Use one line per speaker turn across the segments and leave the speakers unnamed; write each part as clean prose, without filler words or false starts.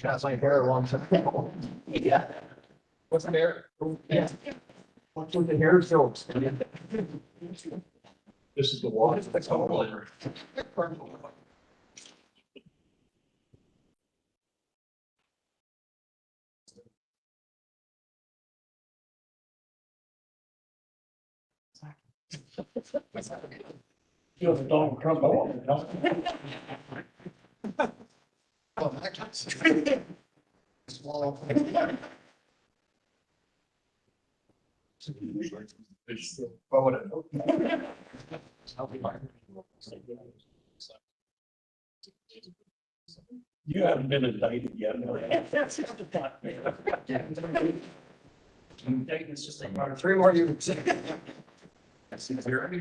Got my hair long time. Yeah. What's the hair? Yeah. What's with the hair jokes? This is the wall. It's the color. Feels Donald Trump. Small. You haven't been indicted yet. It's just like 3 more years. That's easier.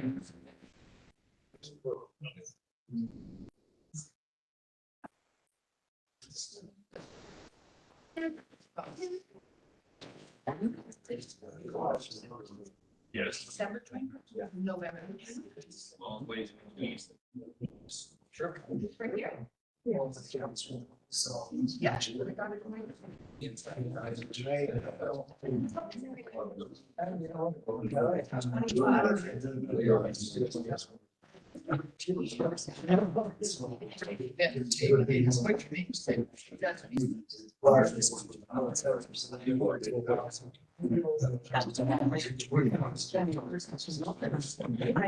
Yes.
December 20th, November.
Sure.
Right here.
So.
Yeah. I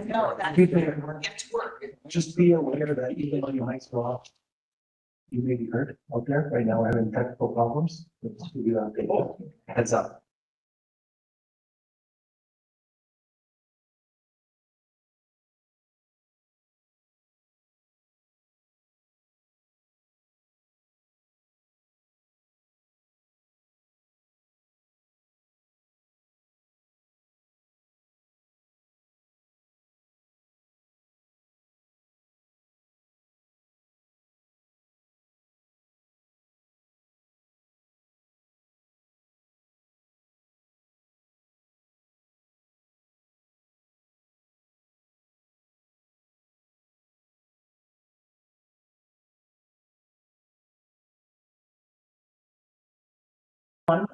know that. It's work.
Just be aware that even on your high school, you may be hurt out there. Right now, we're having technical problems. Let's give you an update. Heads up.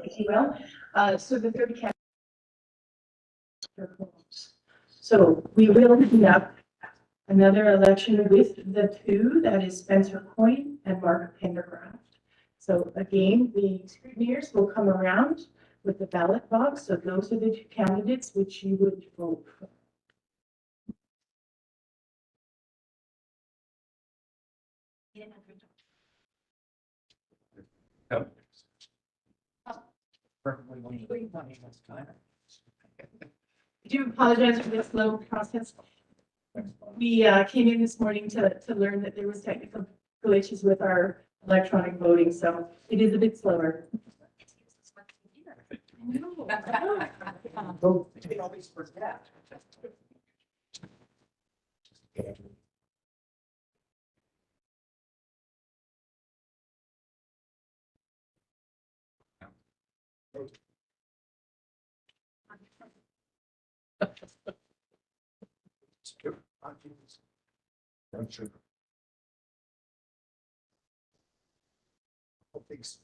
If you will, so the 30 counties. So we will have another election with the 2, that is Spencer Coyne and Mark Pendergraft. So again, the scrutineers will come around with the ballot box. So those are the 2 candidates which you would vote for. I do apologize for this slow process. We came in this morning to learn that there was technical glitches with our electronic voting, so it is a bit slower.
Thanks.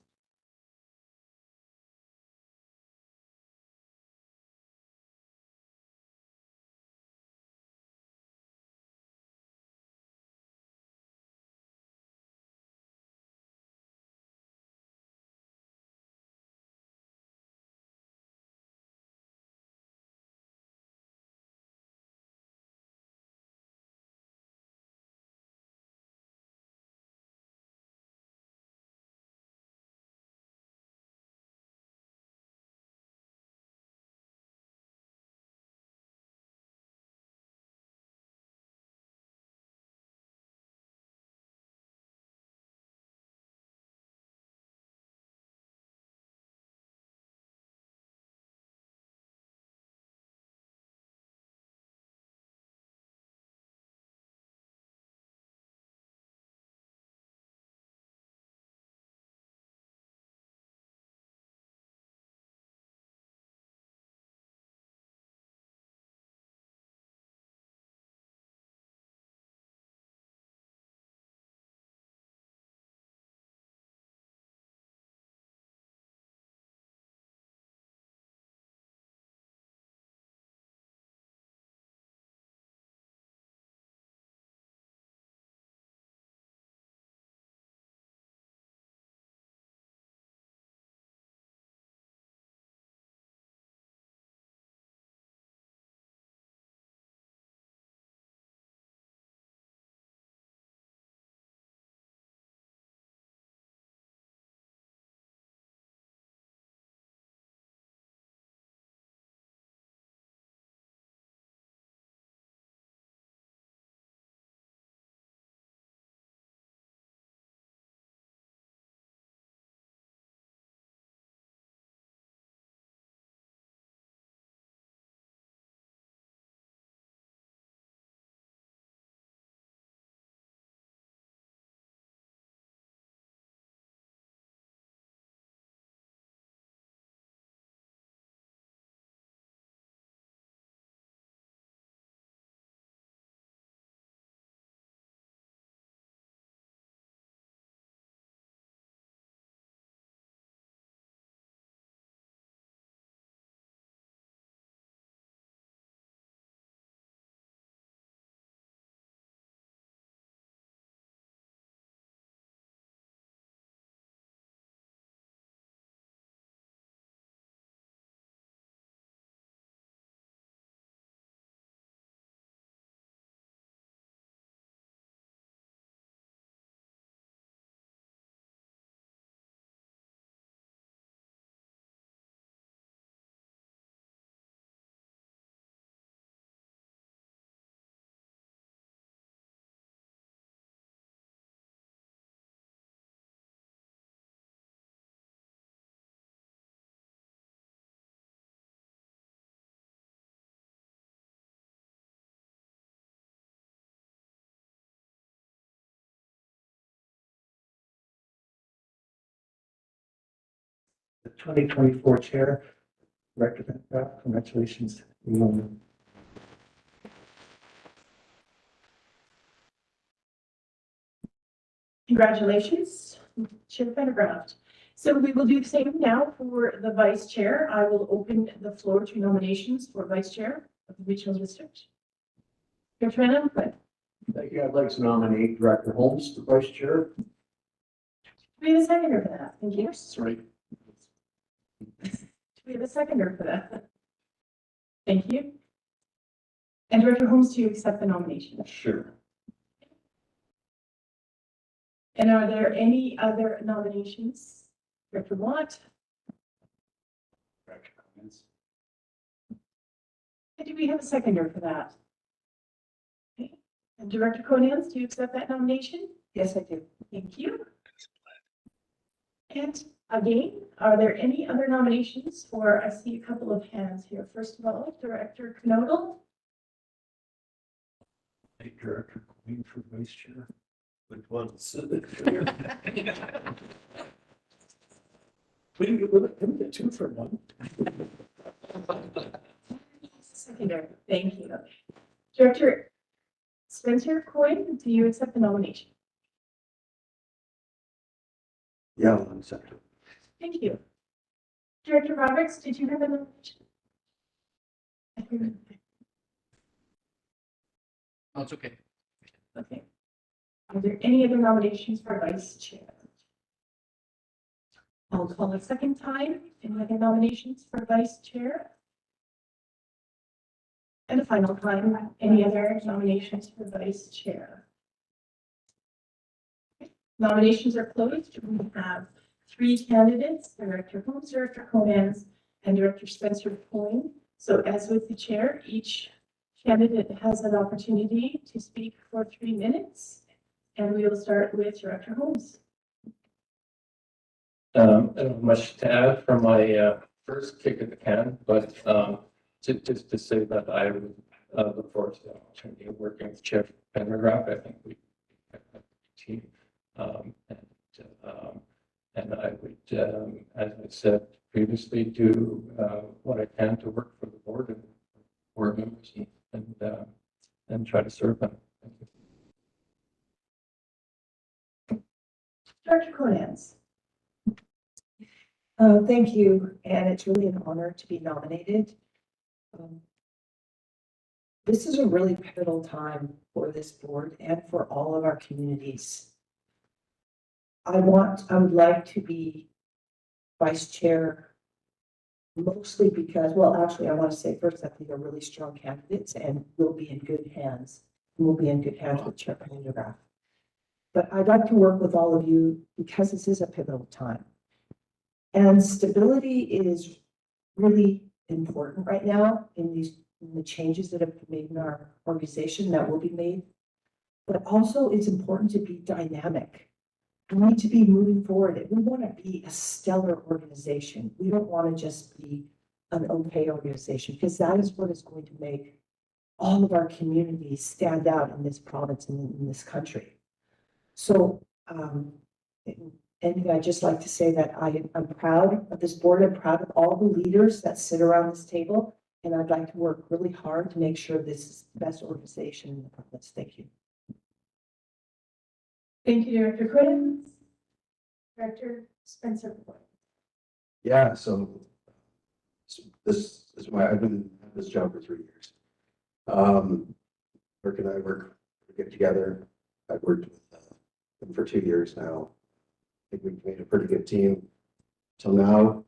the 2024 chair, Director Penticton. Congratulations.
Congratulations, Chair Pendergraft. So we will do the same now for the vice chair. I will open the floor to nominations for vice chair of the regional district. Chair Trina, but
Thank you. I'd like to nominate Director Holmes for vice chair.
we have a seconder for that. Thank you.
Sorry.
Do we have a seconder for that? Thank you. And Director Holmes, do you accept the nomination?
Sure.
And are there any other nominations? Director Watt?
Director Cummins.
And do we have a seconder for that? Okay. And Director Conans, do you accept that nomination?
Yes, I do.
Thank you. And again, are there any other nominations for, I see a couple of hands here. First of all, Director Knodel.
Hey, Director Queen for vice chair. Which one? We can get two for one.
Seconder, thank you. Director Spencer Coyne, do you accept the nomination?
Yeah, 1 second.
Thank you. Director Roberts, did you have a nomination?
Oh, it's okay.
Okay. Are there any other nominations for vice chair? I'll call a second time. Any other nominations for vice chair? And a final time, any other nominations for vice chair? Nominations are closed. We have 3 candidates, Director Holmes, Director Conans, and Director Spencer Coyne. So as with the chair, each candidate has an opportunity to speak for 3 minutes. And we will start with Director Holmes.
I don't have much to add from my first kick at the can, but just to say that I would look forward to the opportunity of working with Chair Pendergraft. I think we have a team, and I would, as I said previously, do what I can to work for the board and board members and try to serve them. Thank you.
Director Conans.
Thank you, and it's really an honor to be nominated. This is a really pivotal time for this board and for all of our communities. I would like to be vice chair, mostly because, well, actually, I want to say first, I think they're really strong candidates and we'll be in good hands. We'll be in good hands with Chair Pendergraft. But I'd like to work with all of you because this is a pivotal time. And stability is really important right now in the changes that have been made in our organization that will be made. But also it's important to be dynamic. We need to be moving forward. We want to be a stellar organization. We don't want to just be an okay organization because that is what is going to make all of our communities stand out in this province and in this country. So, and I'd just like to say that I'm proud of this board. I'm proud of all the leaders that sit around this table. And I'd like to work really hard to make sure this is the best organization in the province. Thank you.
Thank you, Director Quinn. Director Spencer.
Yeah, so this is why I've been at this job for 3 years. Work and I work, we get together. I've worked with them for 2 years now. I think we've made a pretty good team till now.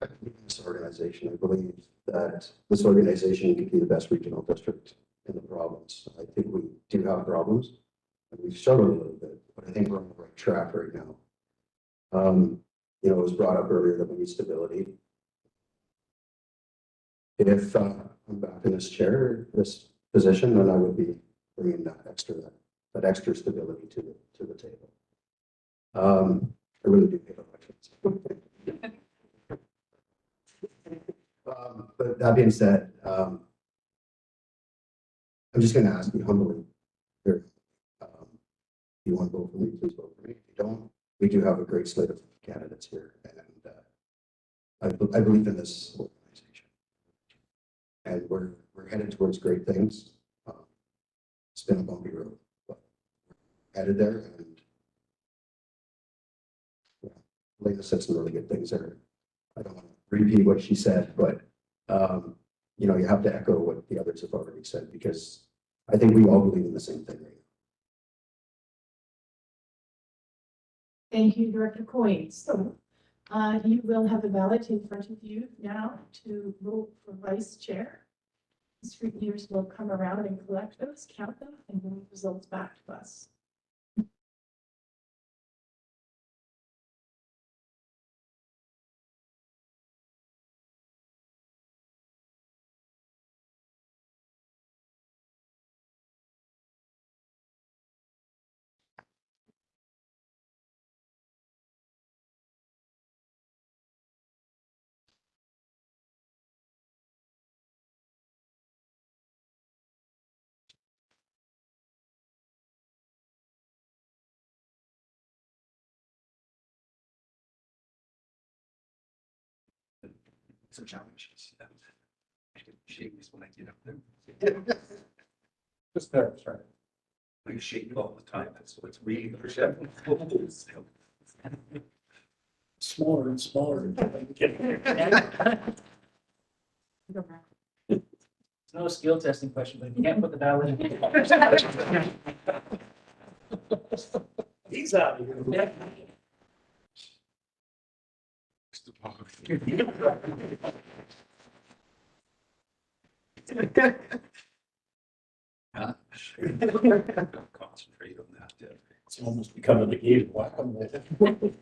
I believe in this organization. I believe that this organization could be the best regional district in the province. I think we do have problems and we've struggled a little bit, but I think we're on the right track right now. You know, it was brought up earlier that we need stability. If I'm back in this chair, this position, then I would be bringing that extra stability to the table. I really do hate elections. But that being said, I'm just going to ask you humbly, if you want to vote for me, please vote for me. If you don't, we do have a great slate of candidates here, and I believe in this organization. And we're headed towards great things. It's been a bumpy road, but we're headed there, and yeah, Lena said some really good things there. I don't want to repeat what she said, but you know, you have to echo what the others have already said, because I think we all believe in the same thing right now.
Thank you, Director Coyne. So you will have a ballot in front of you now to vote for vice chair. The scrutineers will come around and collect those, count them, and bring the results back to us.
Some challenges. I get shakes when I get up there.
Just nerves, right?
I shake all the time. That's what's really perceptible.
Smaller and smaller.
It's no skill testing question, but you can't put the ballot in.
He's out of here.
Concentrate on that.
It's almost becoming a game of whack-a-mole.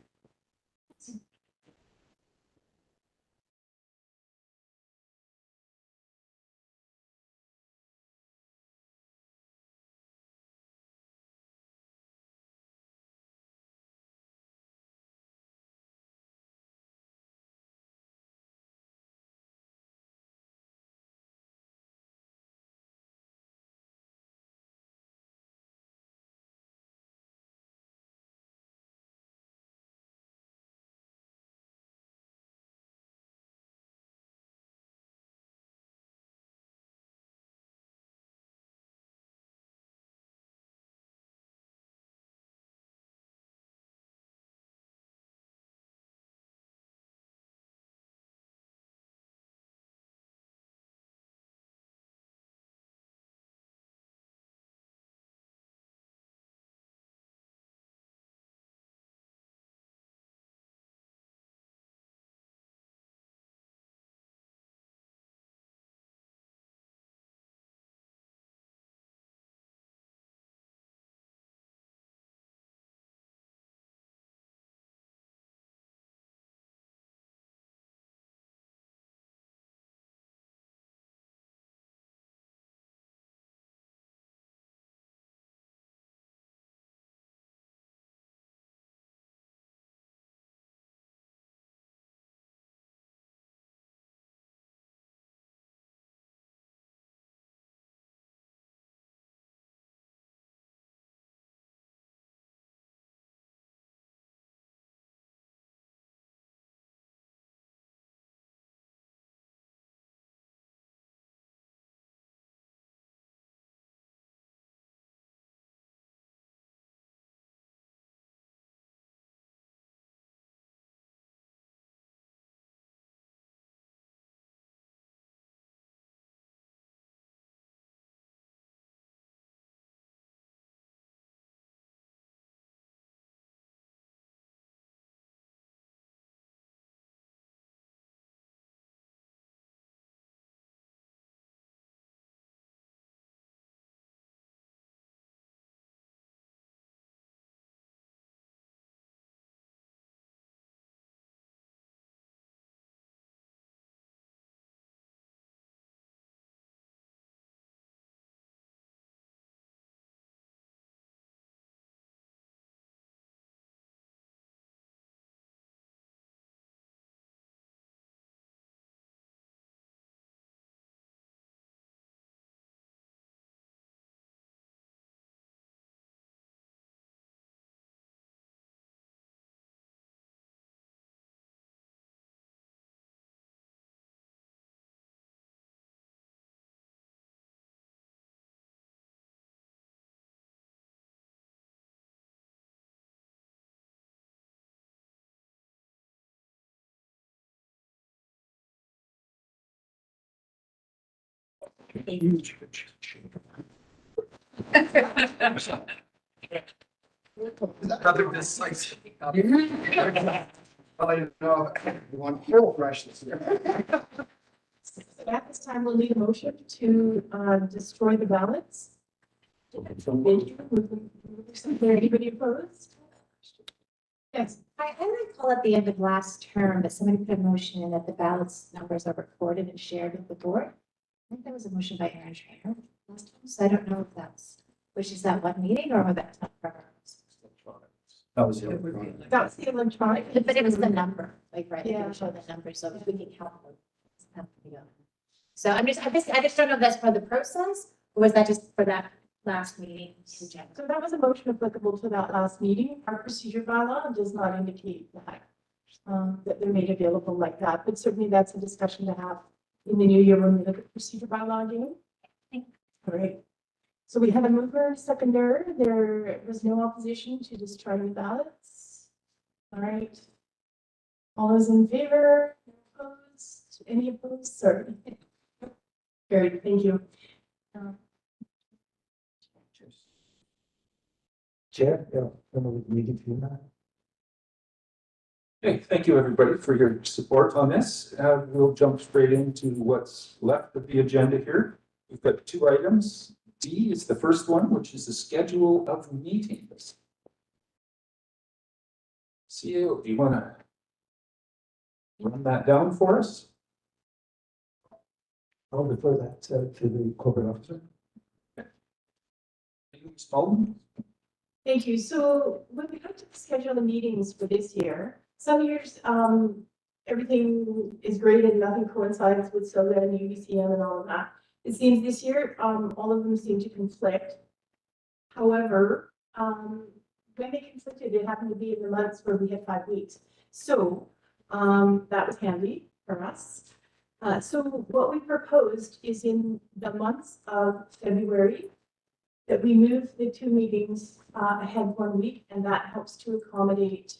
Huge. Rather decisive. Well, I know, one full fresh this year.
At this time, we'll need a motion to destroy the ballots. Thank you. Is there anybody opposed? Yes.
I recall at the end of last term that somebody put a motion in that the ballots numbers are recorded and shared with the board. I think that was a motion by Aaron Trainer last time, so I don't know if that's, which is that one meeting or whether that's not forever.
That was it.
That's the electronic.
But it was the number, like, right,
Yeah.
they show the number, so if we can count them. it's not gonna go. So I just don't know if that's part of the process, or was that just for that last meeting in general?
So that was a motion applicable to that last meeting. Our procedure bylaw does not indicate that they're made available like that, but certainly that's a discussion to have in the new year when we look at procedure bylaw again. All right. So we have a mover, seconder. There was no opposition to destroying the ballots. All right. All those in favor? Opposed? Any opposed? Sorry. Great, thank you.
Chair, yeah, meeting to that.
Okay, thank you, everybody, for your support on this. We'll jump straight into what's left of the agenda here. We've got two items. D is the first one, which is the schedule of meetings. CEO, do you want to run that down for us?
I'll defer that to the corporate officer.
Spalding?
Thank you. So when we come to schedule the meetings for this year, some years everything is great and nothing coincides with SOGA and UBCM and all of that. It seems this year all of them seem to conflict. However, when they conflicted, it happened to be in the months where we had 5 weeks. So that was handy for us. So what we proposed is in the months of February that we move the two meetings ahead 1 week, and that helps to accommodate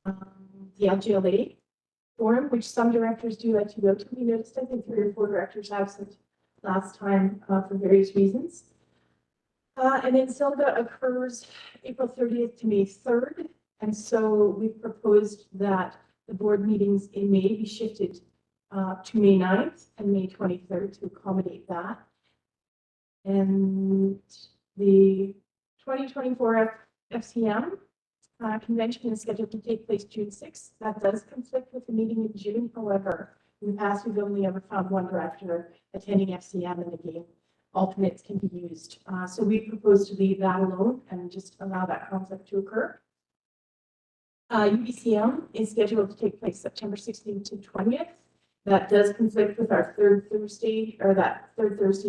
the LGLA forum, which some directors do like to go to. We noticed, I think, 3 or 4 directors absent last time for various reasons. And then SELGA occurs April 30th to May 3rd. And so we proposed that the board meetings in May be shifted to May 9th and May 23rd to accommodate that. And the 2024 FCM convention is scheduled to take place June 6th. That does conflict with the meeting in June. However, in the past, we've only ever found one director attending FCM, and again, alternates can be used. So we propose to leave that alone and just allow that conflict to occur. UBCM is scheduled to take place September 16th to 20th. That does conflict with our third Thursday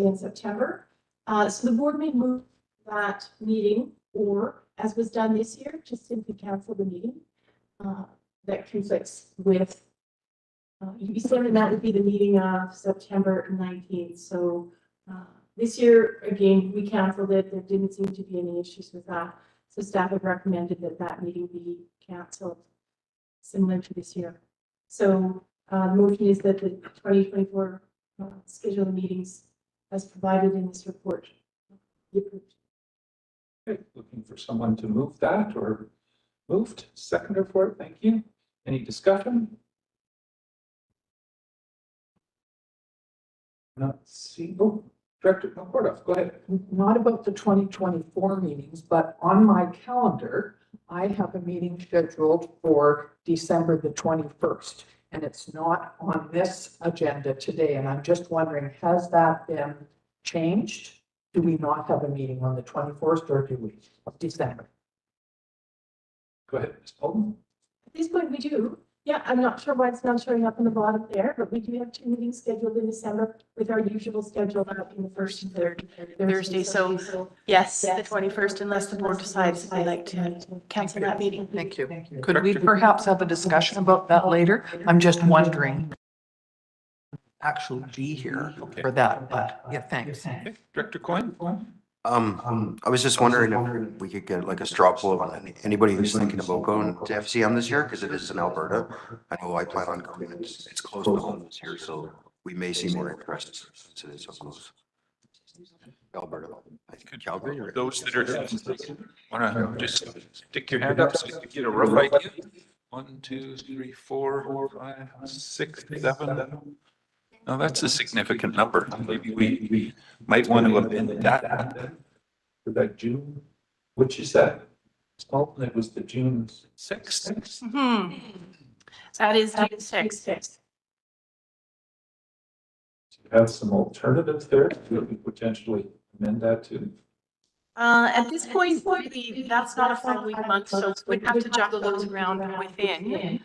in September. So the board may move that meeting, or as was done this year, just simply cancel the meeting that conflicts with UBCM, and that would be the meeting of September 19th. So this year, again, we canceled it. There didn't seem to be any issues with that. So staff have recommended that that meeting be canceled, similar to this year. So the motion is that the 2024 schedule of meetings as provided in this report be approved.
Okay, looking for someone to move that or moved, seconder for it. Thank you. Any discussion? Not see. Oh, Director Concordia, go ahead.
Not about the 2024 meetings, but on my calendar, I have a meeting scheduled for December the 21st. And it's not on this agenda today. And I'm just wondering, has that been changed? Do we not have a meeting on the 21st, or do we, of December?
Go ahead, Ms. Bolton.
At this point, we do. Yeah, I'm not sure why it's not showing up on the bottom there, but we do have 2 meetings scheduled in December with our usual schedule in the first and third
Thursday. So yes, the 21st, unless the board decides if they'd like to cancel that meeting.
Thank you. Could we perhaps have a discussion about that later? I'm just wondering. Actually be here for that, but yeah, thanks.
Okay, Director Coyne.
I was just wondering if we could get like a straw poll on anybody who's thinking about going to FCM this year, because it is in Alberta. I know I plan on going. It's close to home this year, so we may see more interest since it is so close. Alberta. Calgary or?
Those that are, wanna just stick your hand up so you can get a rough idea? 1, 2, 3, 4, 5, 6, 7. Now, that's a significant number. Maybe we might want to amend that for that June, which is that? Oh, that was the June 6th.
That is June 6th.
Have some alternatives there to potentially amend that to.
At this point, really, that's not a 5-week month, so we'd have to juggle those around within.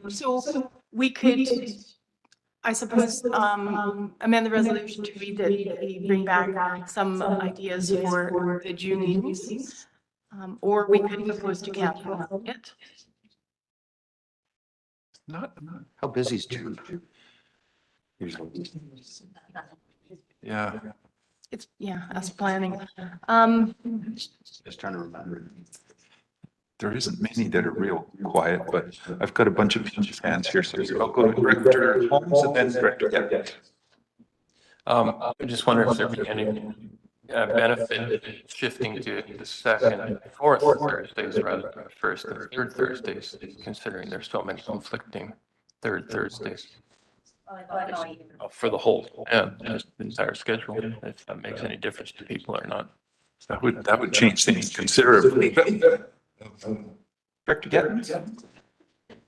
So we could, I suppose, amend the resolution to read that we bring back some ideas for the June meetings. Or we could propose to cancel it.
Not,
How busy is June? Usually.
yeah.
It's, yeah, us planning.
Just trying to remember.
There isn't many that are real quiet, but I've got a bunch of hands here, so I'll go to Director Holmes and then Director Gett.
I just wonder if there'd be any benefit shifting to the second and fourth Thursdays rather than first and third Thursdays, considering there's so many conflicting third Thursdays. For the whole, just the entire schedule, if that makes any difference to people or not.
That would change things considerably. Director Gett?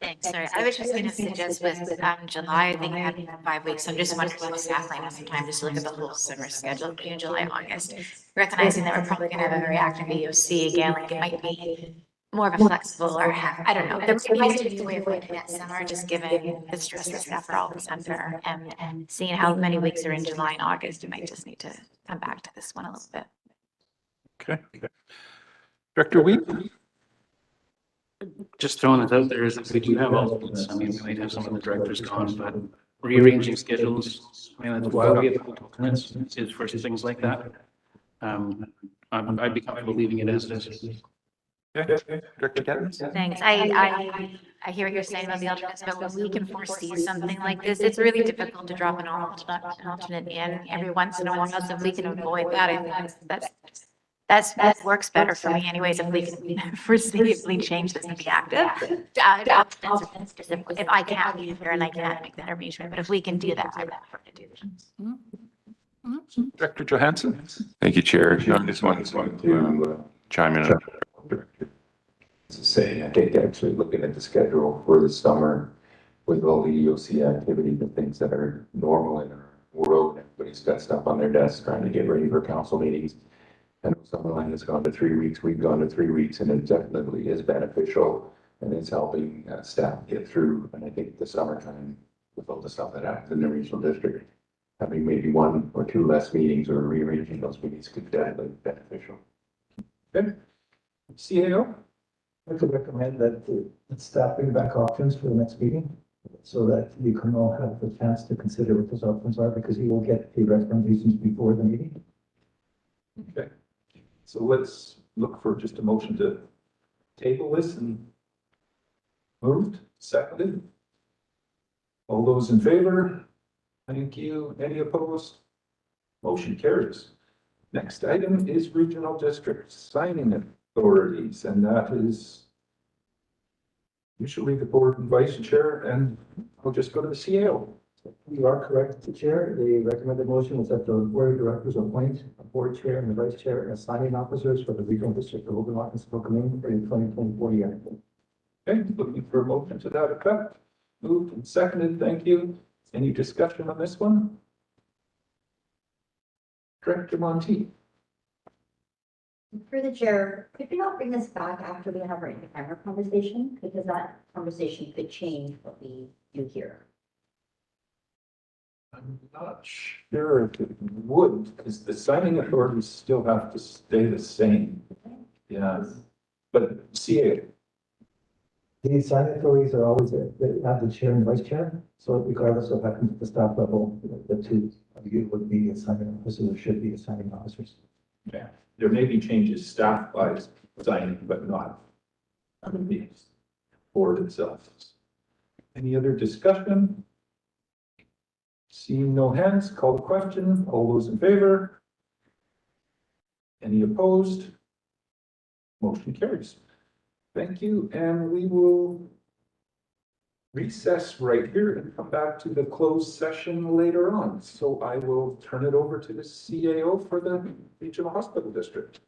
Thanks, sorry. I was just going to suggest with July, I think I had 5 weeks. I'm just wondering if staff might have some time just to look at the whole summer schedule, June, July, August. Recognizing that we're probably going to have a very active EOC again, like it might be more of a flexible or I don't know. There might be a way of looking at summer, just given the stress that staff are always under and seeing how many weeks are in July and August, we might just need to come back to this one a little bit.
Okay. Director Weed?
Just throwing it out there is that we do have alternates. I mean, we might have some of the directors gone, but rearranging schedules, I mean, that's why we have alternates is for things like that. I'd be comfortable leaving it as it is.
Okay. Director Gett?
Thanks. I hear what you're saying about the alternates, but when we can foresee something like this, it's really difficult to drop an alternate in every once in a while. So if we can avoid that, I think that works better for me anyways, if we can foreseeably change this to be active. If I can't be here and I can't make that arrangement, but if we can do that, I would prefer to do that.
Director Johansson?
Thank you, Chair. I just wanted to chime in. Saying, I think actually looking at the schedule for the summer with all the EOC activity, the things that are normal in our world, everybody's got stuff on their desk trying to get ready for council meetings. And Summerland has gone to 3 weeks, we've gone to 3 weeks, and it definitely is beneficial and it's helping staff get through. And I think the summertime, with all the stuff that happens in the regional district, having maybe 1 or 2 less meetings or rearranging those meetings could definitely be beneficial.
Okay. CAO?
I could recommend that staff bring back options for the next meeting so that you can all have the chance to consider what those options are, because you will get the recommendations before the meeting.
Okay. So let's look for just a motion to table this and moved, seconded. All those in favor? Thank you. Any opposed? Motion carries. Next item is regional district signing authorities, and that is usually the board and vice chair, and I'll just go to the CAO.
You are correct, Chair. The recommended motion was that the board of directors appoint a board chair and the vice chair as signing officers for the regional district of Okanagan and Spokane for the 2024 year.
Okay, looking for a motion to that effect. Moved and seconded. Thank you. Any discussion on this one? Director Monteith.
For the chair, could we not bring this back after we have our in-camera conversation? Because that conversation could change what we do here.
I'm not sure if it would, because the signing authorities still have to stay the same. Yeah, but CA.
The signing authorities are always, they have the chair and vice chair. So regardless of what happens at the staff level, the two of you would be assigning officers or should be assigning officers.
Yeah, there may be changes staff by signing, but not on the board itself. Any other discussion? Seeing no hands, call the question. All those in favor? Any opposed? Motion carries. Thank you, and we will recess right here and come back to the closed session later on. So I will turn it over to the CAO for the Regional Hospital District.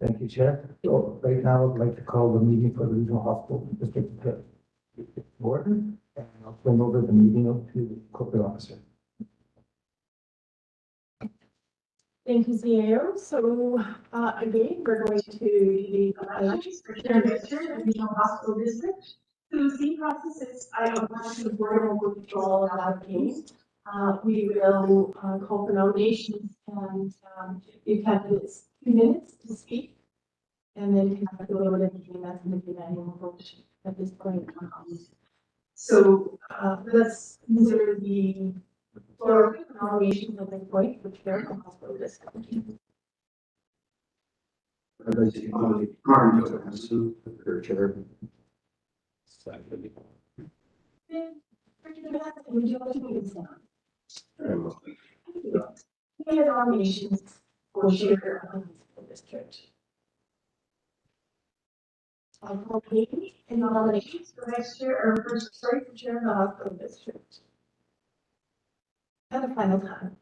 Thank you, Chair. So right now, I'd like to call the meeting for the Regional Hospital District to order, and I'll turn over the meeting to the corporate officer.
Thank you, CAO. So again, we're going to the elections for chair of the Regional Hospital District. So the same process I outlined to the board and we'll do all of that again. We will call for nominations and give candidates 2 minutes to speak. And then conduct a little bit of meeting. That's going to be an annual vote at this point. So let's consider the floor nominations at this point, which they're on hospital district.
I'd like to nominate Martin Johansson for chair.
Would you like to move this down? Any other nominations for chair of the hospital district? I'll call Katie in nominations for next year or for chair of the hospital district. And a final time.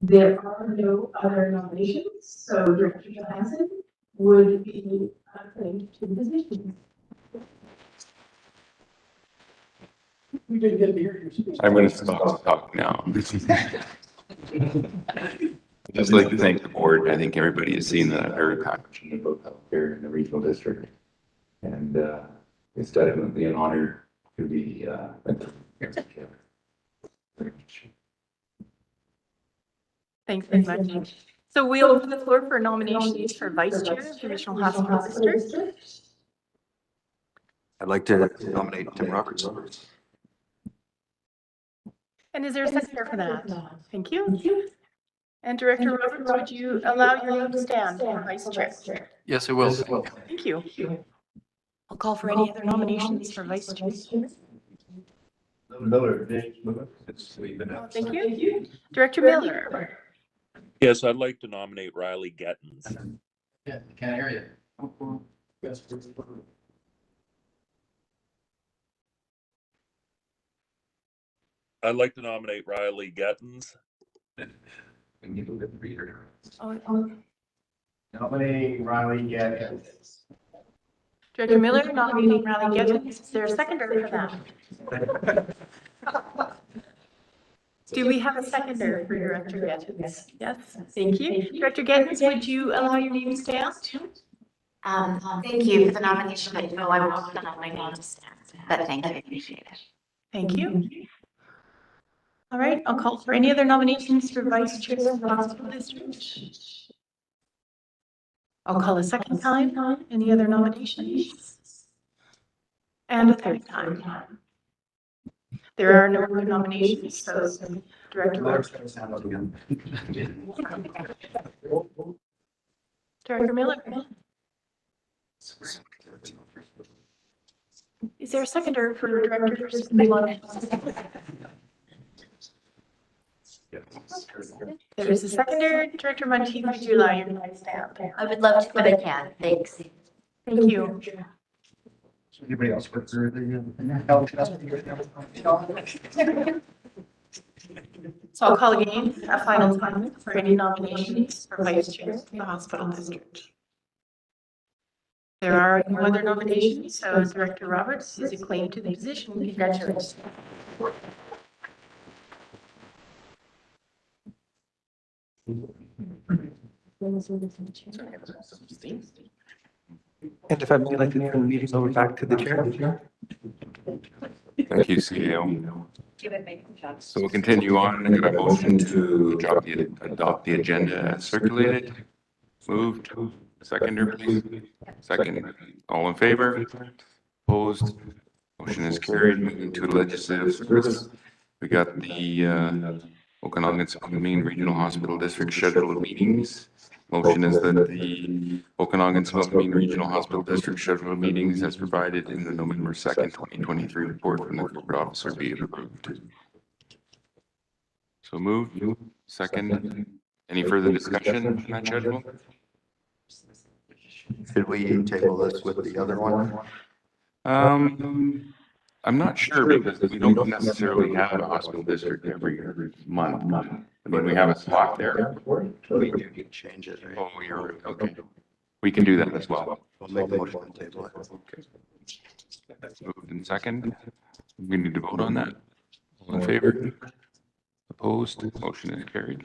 There are no other nominations, so Director Johansson would be claimed to the position.
We didn't get to hear you.
I'm going to stop talking now. I'd just like to thank the board. I think everybody has seen that I'm very passionate about healthcare in the regional district. And it's definitely an honor to be
Thanks very much. So we open the floor for nominations for vice chair of the Regional Hospital District.
I'd like to nominate Tim Roberts.
And is there a seconder for that? Thank you. And Director Roberts, would you allow your name to stand for vice chair?
Yes, I will.
Thank you. I'll call for any other nominations for vice chair.
Miller.
Thank you. Director Miller.
Yes, I'd like to nominate Riley Gettens.
Yeah, can't hear you.
I'd like to nominate Riley Gettens.
We need a good reader.
Nominating Riley Gettens.
Director Miller nominating Riley Gettens. Is there a seconder for that? Do we have a seconder for Director Gettens? Yes, thank you. Director Gettens, would you allow your name to stand?
Thank you for the nomination. I know I won't put on my name to stand, but thank you, I appreciate it.
Thank you. All right, I'll call for any other nominations for vice chair of the hospital district. I'll call a second time. Any other nominations? And a third time. There are no other nominations, so Director Roberts. Director Miller. Is there a seconder for Director Miller? There is a seconder. Director Monteith, would you allow your name to stand?
I would love to, but I can't. Thanks.
Thank you.
Anybody else put through
So I'll call again a final time for any nominations for vice chair of the hospital district. There are no other nominations, so Director Roberts is acclaimed to the position. Congratulations.
And if I may, like to turn the meeting over back to the chair.
Thank you, CEO. So we'll continue on. I got a motion to adopt the agenda as circulated. Moved. Seconder, please. Second. All in favor? Opposed? Motion is carried. Moving to legislative service. We got the Okanagan-Sipekne'kamin Regional Hospital District schedule of meetings. Motion is that the Okanagan-Sipekne'kamin Regional Hospital District schedule of meetings as provided in the November 2nd, 2023 report from the corporate officer be approved. So moved. Second. Any further discussion on that schedule?
Should we table this with the other one?
I'm not sure because we don't necessarily have a hospital district every month. I mean, we have a slot there.
We can change it, right?
Oh, you're right. Okay. We can do that as well.
We'll make a motion to table it.
Okay. That's moved in second. We need to vote on that. All in favor? Opposed? Motion is carried.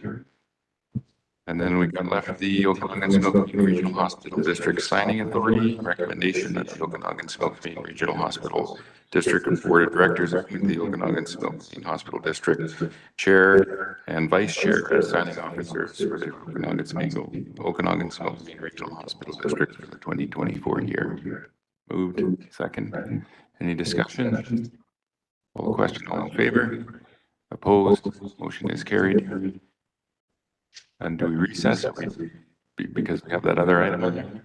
And then we got left the Okanagan-Smokeman Regional Hospital District Signing Authority. Recommendation that the Okanagan-Smokeman Regional Hospital District Board of Directors appoint the Okanagan-Smokeman Hospital District Chair and Vice Chair as signing officers for the Okanagan-Smokeman Regional Hospital District for the 2024 year. Moved. Second. Any discussion? All question, all in favor? Opposed? Motion is carried. And do we recess? Because we have that other item on there.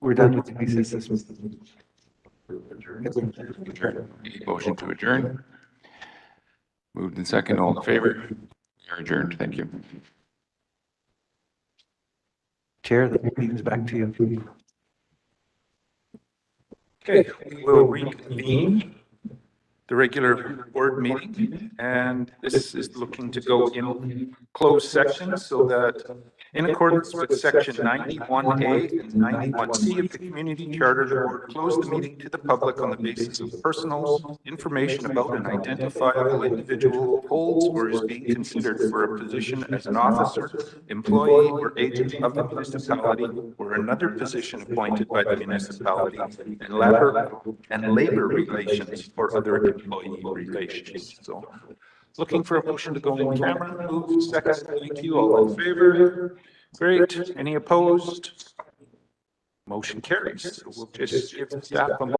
We're done with the recess.
Adjourn. Motion to adjourn. Moved in second, all in favor? We are adjourned. Thank you.
Chair, the meeting is back to you.
Okay, we will reconvene the regular board meeting, and this is looking to go in closed session so that in accordance with section 91A and 91C of the Community Charter, the board closed the meeting to the public on the basis of personal information about an identifiable individual who holds or is being considered for a position as an officer, employee, or agent of the municipality or another position appointed by the municipality, and labor relations or other employee relations. So looking for a motion to go in camera. Move second. Thank you. All in favor? Great. Any opposed? Motion carries. So we'll just give staff a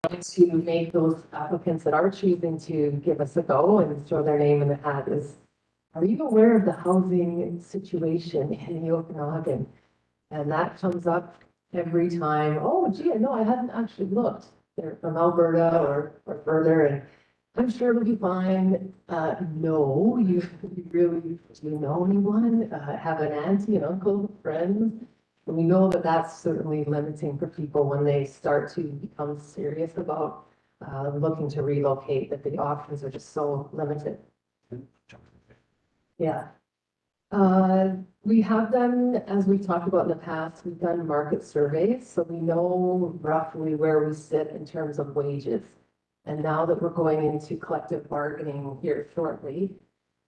to make those applicants that are choosing to give us a go and throw their name in the hat is, are you aware of the housing situation in the Okanagan? And that comes up every time. Oh, gee, no, I hadn't actually looked. They're from Alberta or further, and I'm sure it'll be fine. No, you really, do you know anyone? Have an auntie, an uncle, friends? And we know that that's certainly limiting for people when they start to become serious about looking to relocate, that the options are just so limited. Yeah. We have done, as we've talked about in the past, we've done market surveys, so we know roughly where we sit in terms of wages. And now that we're going into collective bargaining here shortly,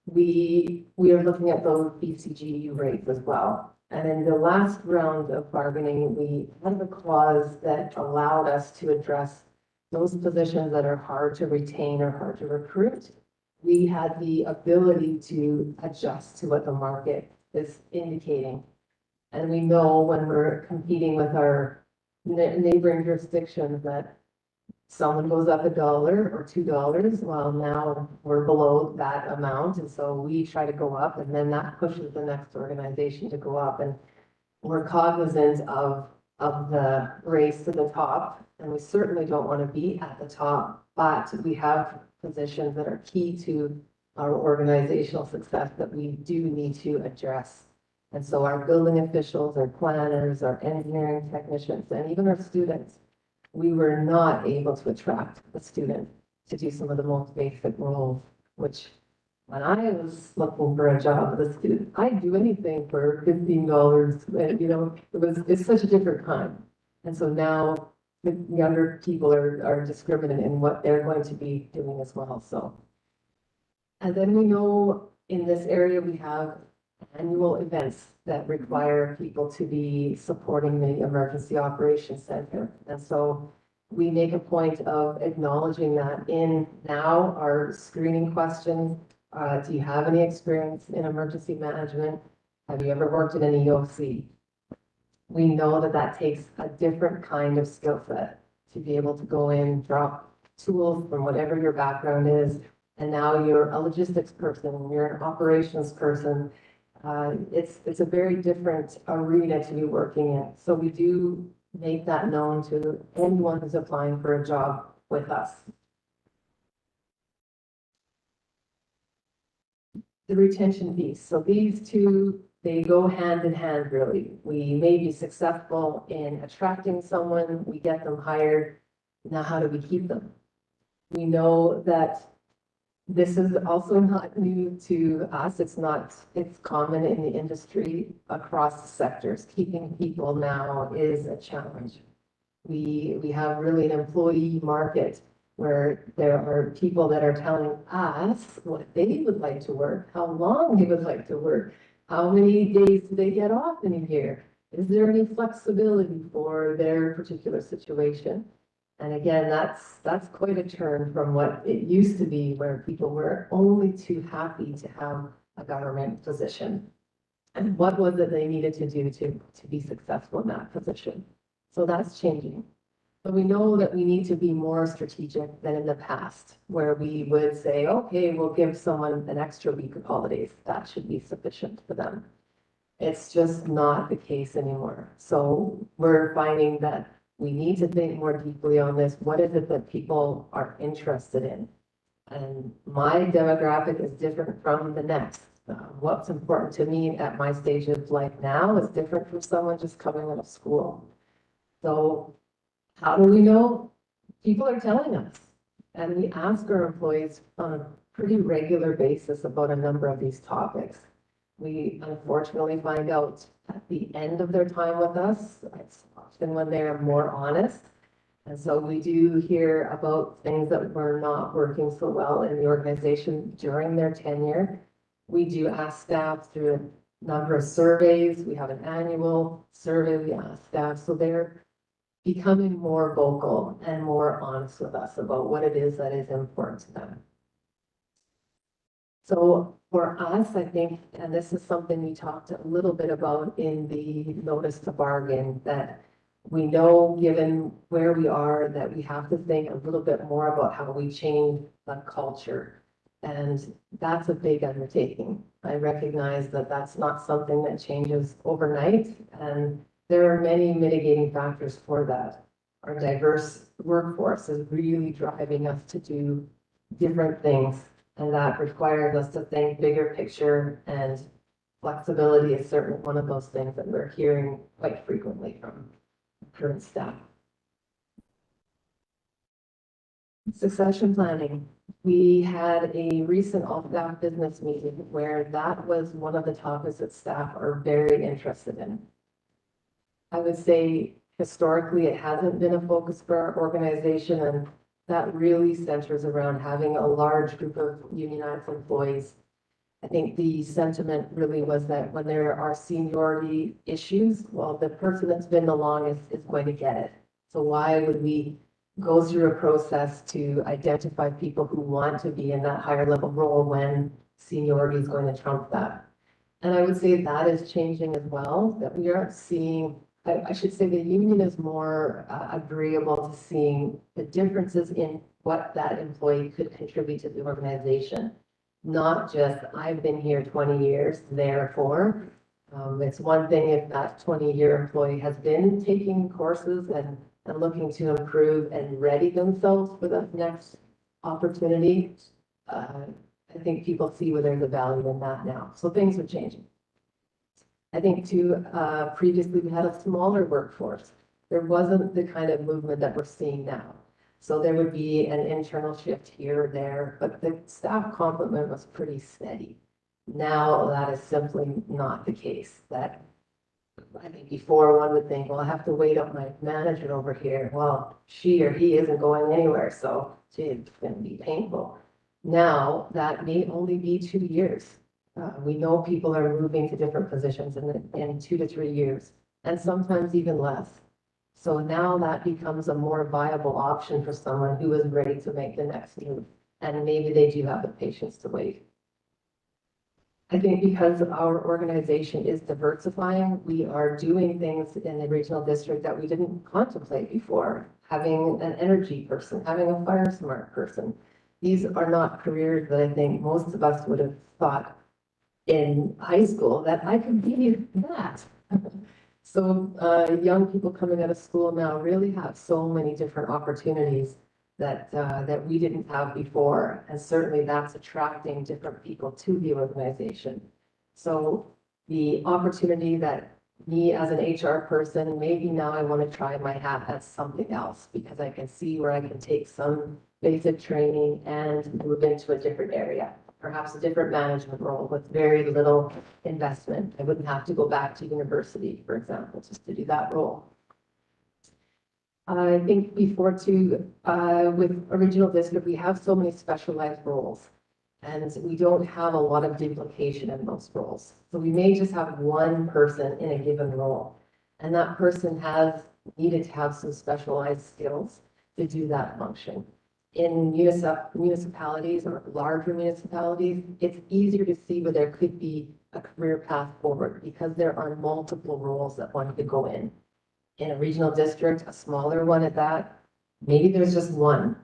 we are looking at those BCGU rates as well. And in the last round of bargaining, we had a clause that allowed us to address those positions that are hard to retain or hard to recruit. We had the ability to adjust to what the market is indicating. And we know when we're competing with our neighboring jurisdictions that someone goes up $1 or $2, well, now we're below that amount. And so we try to go up, and then that pushes the next organization to go up. And we're cognizant of the race to the top. And we certainly don't want to be at the top, but we have positions that are key to our organizational success that we do need to address. And so our building officials, our planners, our engineering technicians, and even our students, we were not able to attract a student to do some of the most basic roles, which when I was looking for a job as a student, I'd do anything for $15. And, you know, it's such a different time. And so now the younger people are discriminant in what they're going to be doing as well. So, and then we know in this area, we have annual events that require people to be supporting the Emergency Operations Center. And so we make a point of acknowledging that in now our screening questions. Do you have any experience in emergency management? Have you ever worked in an EOC? We know that that takes a different kind of skill set to be able to go in, drop tools from whatever your background is, and now you're a logistics person, you're an operations person. It's a very different arena to be working in. So we do make that known to anyone who's applying for a job with us. The retention piece. So these two, they go hand in hand, really. We may be successful in attracting someone, we get them hired. Now, how do we keep them? We know that this is also not new to us. It's common in the industry across the sectors. Keeping people now is a challenge. We have really an employee market where there are people that are telling us what they would like to work, how long they would like to work, how many days do they get off in a year? Is there any flexibility for their particular situation? And again, that's quite a turn from what it used to be, where people were only too happy to have a government position. And what was it they needed to do to be successful in that position? So that's changing. But we know that we need to be more strategic than in the past, where we would say, okay, we'll give someone an extra week of holidays. That should be sufficient for them. It's just not the case anymore. So we're finding that we need to think more deeply on this. What is it that people are interested in? And my demographic is different from the next. What's important to me at my stage of life now is different from someone just coming out of school. So how do we know? People are telling us, and we ask our employees on a pretty regular basis about a number of these topics. We unfortunately find out at the end of their time with us, it's often when they're more honest. And so we do hear about things that were not working so well in the organization during their tenure. We do ask staff through a number of surveys. We have an annual survey we ask staff, so they're becoming more vocal and more honest with us about what it is that is important to them. So for us, I think, and this is something we talked a little bit about in the notice to bargain, that We know, given where we are, that we have to think a little bit more about how we change the culture. And that's a big undertaking. I recognize that that's not something that changes overnight, and there are many mitigating factors for that. Our diverse workforce is really driving us to do different things, and that requires us to think bigger picture, and flexibility is certainly one of those things that we're hearing quite frequently from current staff. Succession planning. We had a recent all-staff business meeting where that was one of the topics that staff are very interested in. I would say historically, it hasn't been a focus for our organization, and that really centers around having a large group of unionized employees. I think the sentiment really was that when there are seniority issues, well, the person that's been the longest is going to get it. So why would we go through a process to identify people who want to be in that higher level role when seniority is going to trump that? And I would say that is changing as well, that we aren't seeing, I should say the union is more agreeable to seeing the differences in what that employee could contribute to the organization. Not just, I've been here 20 years, therefore. It's one thing if that 20-year employee has been taking courses and looking to improve and ready themselves for the next opportunity. I think people see where there's a value in that now. So things are changing. I think too, previously we had a smaller workforce. There wasn't the kind of movement that we're seeing now. So there would be an internal shift here or there, but the staff complement was pretty steady. Now that is simply not the case. That I think before one would think, well, I have to wait on my manager over here. Well, she or he isn't going anywhere, so gee, it's going to be painful. Now that may only be 2 years. We know people are moving to different positions in 2 to 3 years, and sometimes even less. So now that becomes a more viable option for someone who is ready to make the next move, and maybe they do have the patience to wait. I think because our organization is diversifying, we are doing things in the regional district that we didn't contemplate before. Having an energy person, having a fire smart person. These are not careers that I think most of us would have thought in high school that I could be that. So young people coming out of school now really have so many different opportunities that that we didn't have before, and certainly that's attracting different people to the organization. So the opportunity that me as an HR person, maybe now I want to try my hat at something else because I can see where I can take some basic training and move into a different area. Perhaps a different management role with very little investment. I wouldn't have to go back to university, for example, just to do that role. I think before too, with original district, we have so many specialized roles and we don't have a lot of duplication in those roles. So we may just have one person in a given role, and that person has needed to have some specialized skills to do that function. In municipalities or larger municipalities, it's easier to see where there could be a career path forward because there are multiple roles that one could go in. In a regional district, a smaller one at that, maybe there's just one.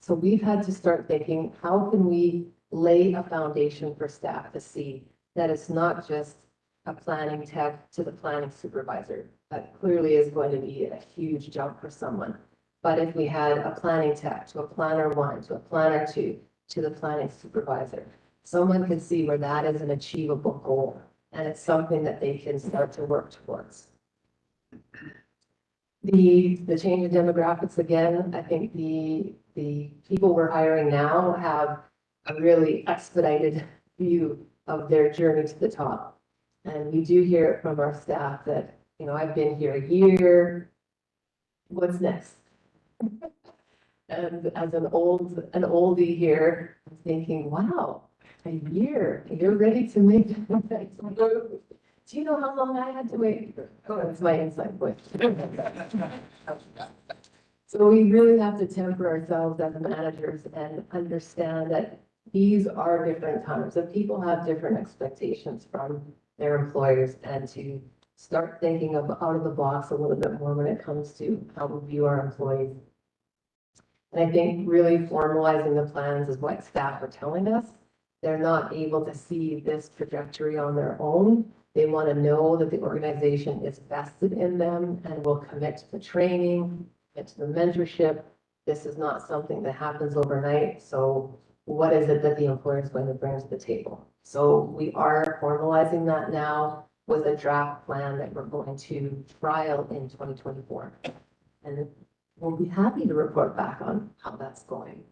So we've had to start thinking, how can we lay a foundation for staff to see that it's not just a planning tech to the planning supervisor. That clearly is going to be a huge jump for someone. But if we had a planning tech to a planner 1, to a planner 2, to the planning supervisor, someone could see where that is an achievable goal, and it's something that they can start to work towards. The change in demographics, again, I think the people we're hiring now have a really expedited view of their journey to the top. And we do hear it from our staff that, you know, I've been here a year, what's next? And as an oldie here, I'm thinking, wow, a year, you're ready to make the next move. Do you know how long I had to wait? Oh, that's my inside voice. So we really have to temper ourselves as managers and understand that these are different times, that people have different expectations from their employers, and to start thinking of out of the box a little bit more when it comes to how we view our employees. And I think really formalizing the plans is what staff are telling us. They're not able to see this trajectory on their own. They want to know that the organization is vested in them and will commit to the training, commit to the mentorship. This is not something that happens overnight. So what is it that the employer is going to bring to the table? So we are formalizing that now with a draft plan that we're going to trial in 2024. And we'll be happy to report back on how that's going.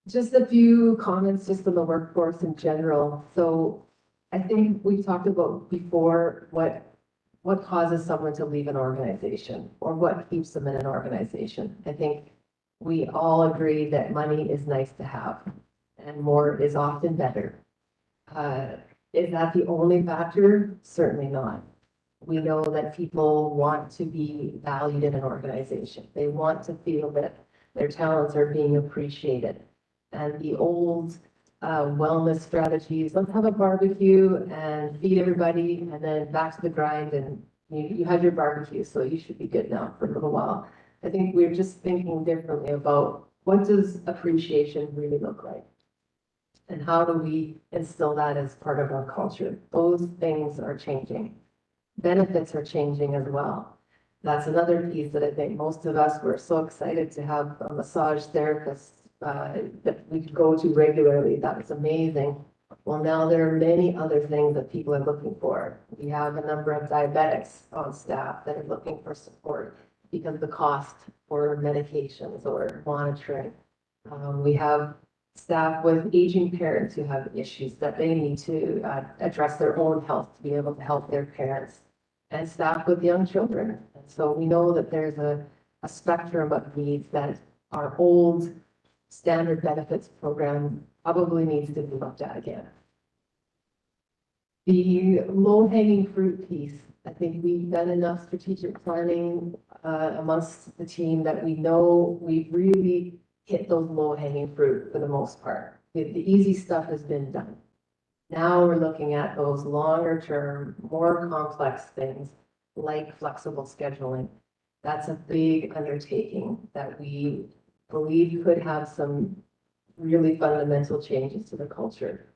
Just a few comments just on the workforce in general. So I think we talked about before what causes someone to leave an organization or what keeps them in an organization. I think we all agree that money is nice to have and more is often better. Is that the only factor? Certainly not. We know that people want to be valued in an organization. They want to feel that their talents are being appreciated. And the old wellness strategies, let's have a barbecue and feed everybody and then back to the grind, and you had your barbecue, so you should be good now for a little while. I think we're just thinking differently about what does appreciation really look like? And how do we instill that as part of our culture? Those things are changing. Benefits are changing as well. That's another piece that I think most of us were so excited to have a massage therapist that we could go to regularly. That was amazing. Well, now there are many other things that people are looking for. We have a number of diabetics on staff that are looking for support because of the cost for medications or monitoring. We have staff with aging parents who have issues that they need to address their own health to be able to help their parents, and staff with young children. And so we know that there's a spectrum of needs that our old standard benefits program probably needs to be looked at again. The low-hanging fruit piece, I think we've done enough strategic planning amongst the team that we know we've really hit those low-hanging fruit for the most part. The easy stuff has been done. Now we're looking at those longer-term, more complex things like flexible scheduling. That's a big undertaking that we believe could have some really fundamental changes to the culture.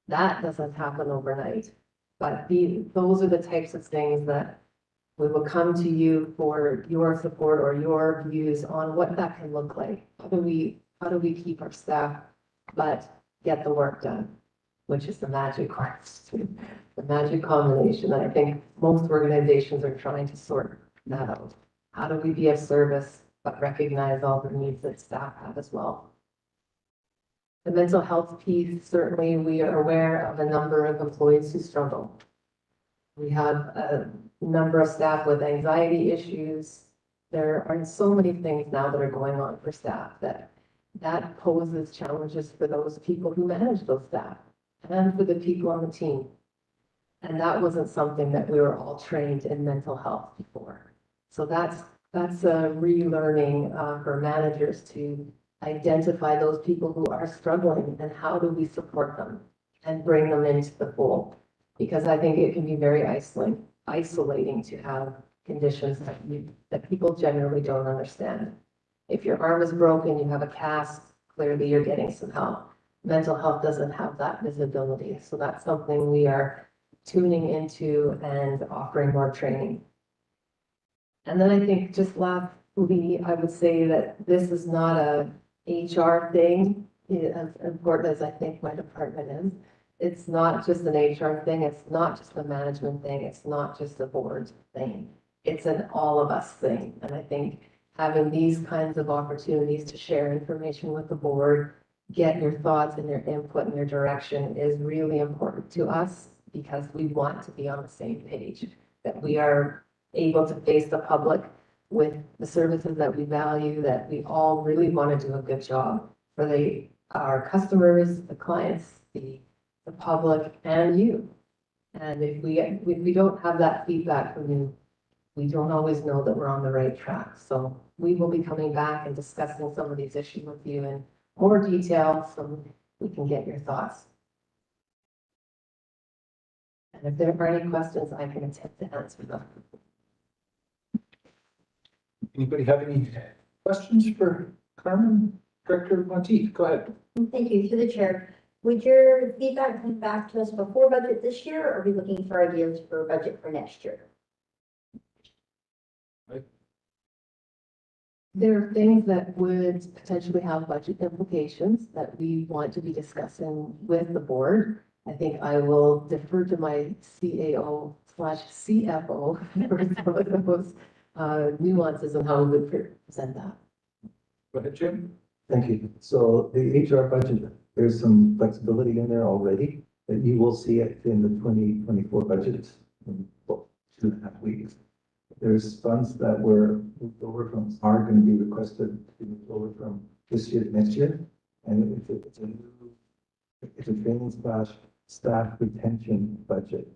That doesn't happen overnight, but those are the types of things that we will come to you for your support or your views on what that can look like. How do we keep our staff but get the work done, which is the magic word, the magic combination that I think most organizations are trying to sort that out. How do we be of service but recognize all the needs that staff have as well? The mental health piece, certainly we are aware of a number of employees who struggle. We have a number of staff with anxiety issues. There are so many things now that are going on for staff that poses challenges for those people who manage those staff and for the people on the team. And that wasn't something that we were all trained in mental health before. So that's a relearning for managers to identify those people who are struggling and how do we support them and bring them into the fold. Because I think it can be very isolating to have conditions that people generally don't understand. If your arm is broken, you have a cast, clearly you're getting some help. Mental health doesn't have that visibility. So that's something we are tuning into and offering more training. And then I think just lastly, I would say that this is not a HR thing, as important as I think my department is. It's not just an HR thing. It's not just a management thing. It's not just a board thing. It's an all of us thing. And I think having these kinds of opportunities to share information with the board, get your thoughts and your input and your direction is really important to us because we want to be on the same page, that we are able to face the public with the services that we value, that we all really want to do a good job for our customers, the clients, the public, and you. And if we don't have that feedback from you, we don't always know that we're on the right track. So we will be coming back and discussing some of these issues with you in more detail so we can get your thoughts. And if there are any questions, I can attempt to answer them.
Anybody have any questions for Carmen? Director Monteith, go ahead.
Thank you. To the chair, would your feedback come back to us before budget this year, or are we looking for ideas for budget for next year?
There are things that would potentially have budget implications that we want to be discussing with the board. I think I will defer to my CAO / CFO for some of those nuances on how we would present that.
Go ahead, Jim.
Thank you. So the HR budget, there's some flexibility in there already that you will see it in the 2024 budget in about 2.5 weeks. There's funds that were moved over from, are going to be requested to be moved over from this year to next year. And it's a training / staff retention budget.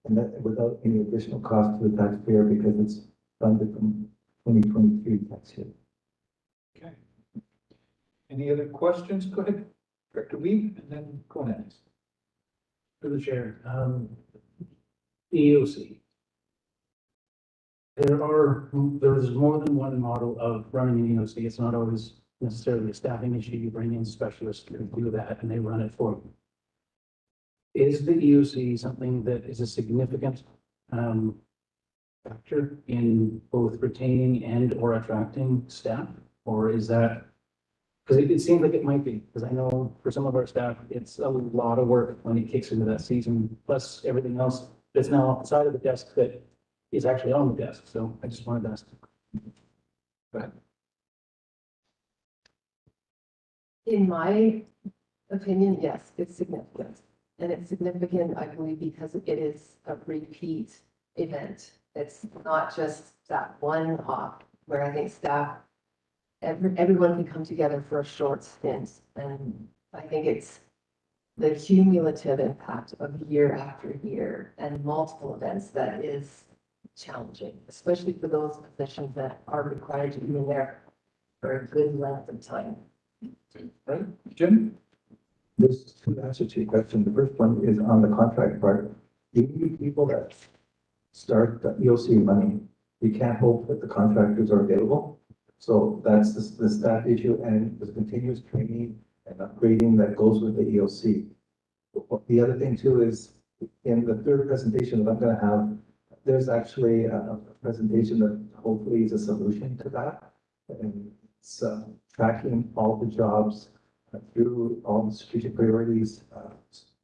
And that without any additional cost to the taxpayer because it's funded from 2023 tax year.
Okay. Any other questions? Go ahead, Director Weave, and then go ahead.
For the chair, EOC. There's more than one model of running an EOC. It's not always necessarily a staffing issue. You bring in specialists to do that and they run it for you. Is the EOC something that is a significant factor in both retaining and or attracting staff? Or is that, because it seems like it might be, because I know for some of our staff, it's a lot of work when it kicks into that season, plus everything else that's now off the side of the desk that is actually on the desk. So I just wanted to ask.
Go ahead.
In my opinion, yes, it's significant. And it's significant, I believe, because it is a repeat event. It's not just that one off where I think staff, everyone can come together for a short stint. And I think it's the cumulative impact of year after year and multiple events that is challenging, especially for those positions that are required to be in there for a good length of time.
Right, Jim?
There's two answers to your question. The first one is on the contract part. You need people that start the EOC money. We can't hope that the contractors are available. So that's the staff issue and the continuous training and upgrading that goes with the EOC. The other thing too is in the third presentation that I'm going to have, there's actually a presentation that hopefully is a solution to that. And it's tracking all the jobs through all the strategic priorities,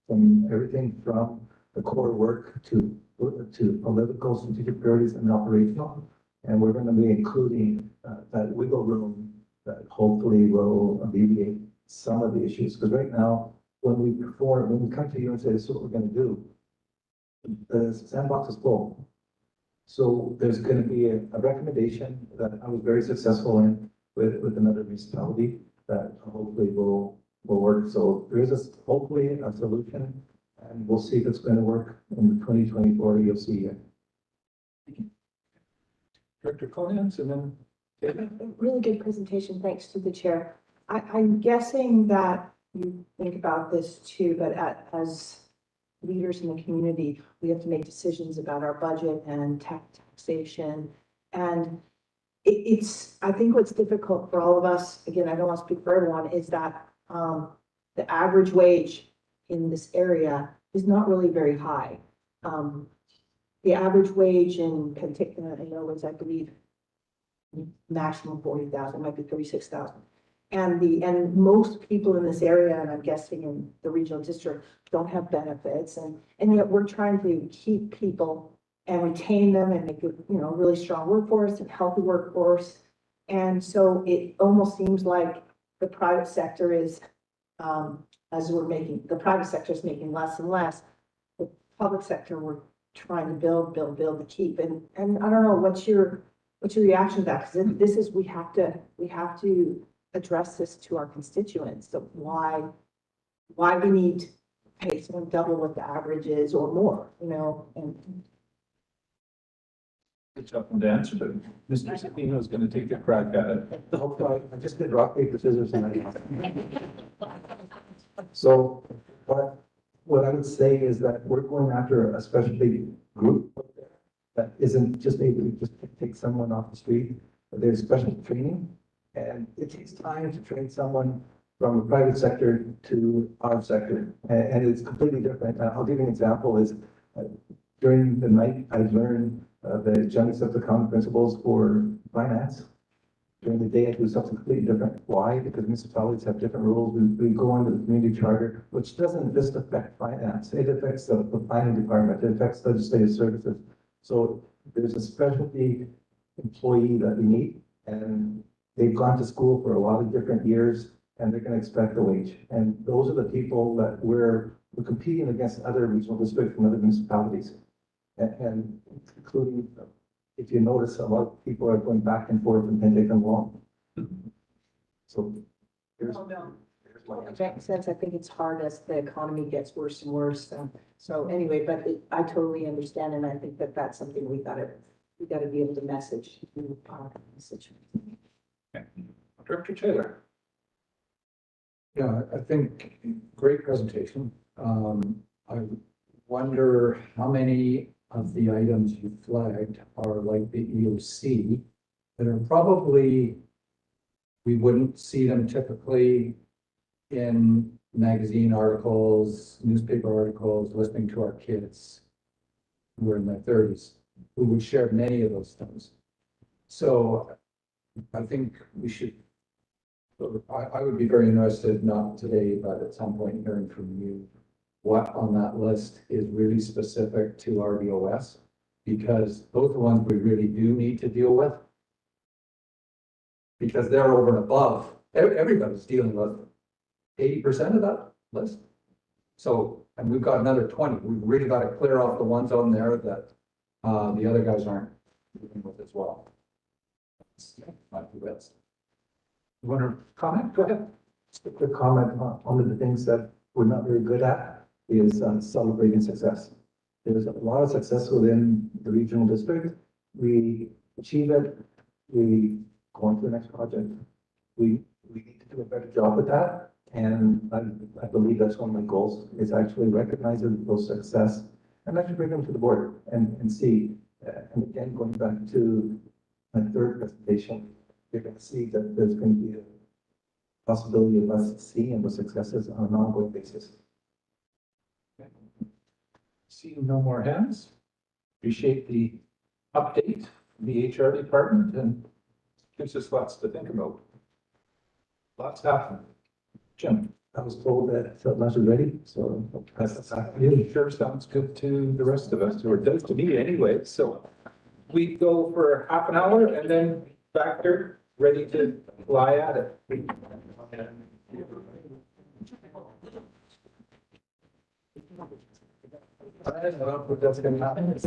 from everything from the core work to political strategic priorities and operational. And we're going to be including that wiggle room that hopefully will alleviate some of the issues. Because right now, when we come to you and say, this is what we're going to do, the sandbox is full. So there's going to be a recommendation that I was very successful in with another municipality that hopefully will work. So there is hopefully a solution, and we'll see if it's going to work in the 2024 EOC year.
Director Collins, and then David.
Really good presentation. Thanks to the chair. I'm guessing that you think about this too, but as leaders in the community, we have to make decisions about our budget and taxation. And I think what's difficult for all of us, again, I don't want to speak for everyone, is that the average wage in this area is not really very high. The average wage in Penticton, I know, is, I believe, maximum 40,000, might be 36,000. And most people in this area, and I'm guessing in the regional district, don't have benefits. And yet we're trying to keep people and retain them and make a really strong workforce and healthy workforce. And so it almost seems like the private sector is, the private sector is making less and less. The public sector, we're trying to build to keep. And I don't know, what's your reaction to that? Because this is, we have to address this to our constituents, of why we need to pay someone double what the average is or more, and.
It's tough one to answer, but Mr. Cedeno is going to take a crack at it.
I just did rock, paper, scissors, and I. So what I would say is that we're going after a specialty group that isn't just able to just take someone off the street. There's special training, and it takes time to train someone from the private sector to our sector, and it's completely different. I'll give you an example is during the night, I learned the general set of accounting principles for finance. During the day, I do something completely different. Why? Because municipalities have different rules. We go under the community charter, which doesn't just affect finance. It affects the planning department. It affects legislative services. So there's a specialty employee that we need, and they've gone to school for a lot of different years, and they're going to expect a wage. And those are the people that we're competing against other regional districts and other municipalities. And including, if you notice, a lot of people are going back and forth and Penticton along. So here's, here's my answer.
That makes sense. I think it's hard as the economy gets worse and worse. So anyway, but I totally understand, and I think that that's something we gotta be able to message.
Director Taylor.
Yeah, I think great presentation. I wonder how many of the items you flagged are like the EOC that are probably, we wouldn't see them typically in magazine articles, newspaper articles, listening to our kids who are in their thirties, who would share many of those things. So I think we should, I would be very interested, not today, but at some point hearing from you, what on that list is really specific to RDOS, because those are the ones we really do need to deal with. Because they're over and above, everybody's dealing with 80% of that list. So, and we've got another 20, we've really got to clear off the ones on there that the other guys aren't dealing with as well. That's my two bets.
You want to comment? Go ahead.
Just a quick comment on one of the things that we're not very good at is celebrating success. There's a lot of success within the regional district. We achieve it, we go on to the next project. We need to do a better job with that. And I believe that's one of my goals, is actually recognizing those success and actually bring them to the board and see. And again, going back to my third presentation, you're going to see that there's going to be a possibility of us seeing the successes on an ongoing basis.
Seeing no more hands, appreciate the update from the HR department, and gives us lots to think about. Lots happening. Jim?
I was told that lunch is ready, so that's
It sure sounds good to the rest of us, or it does to me anyway. So we go for half an hour and then back there, ready to fly at it. I don't know if that's gonna happen.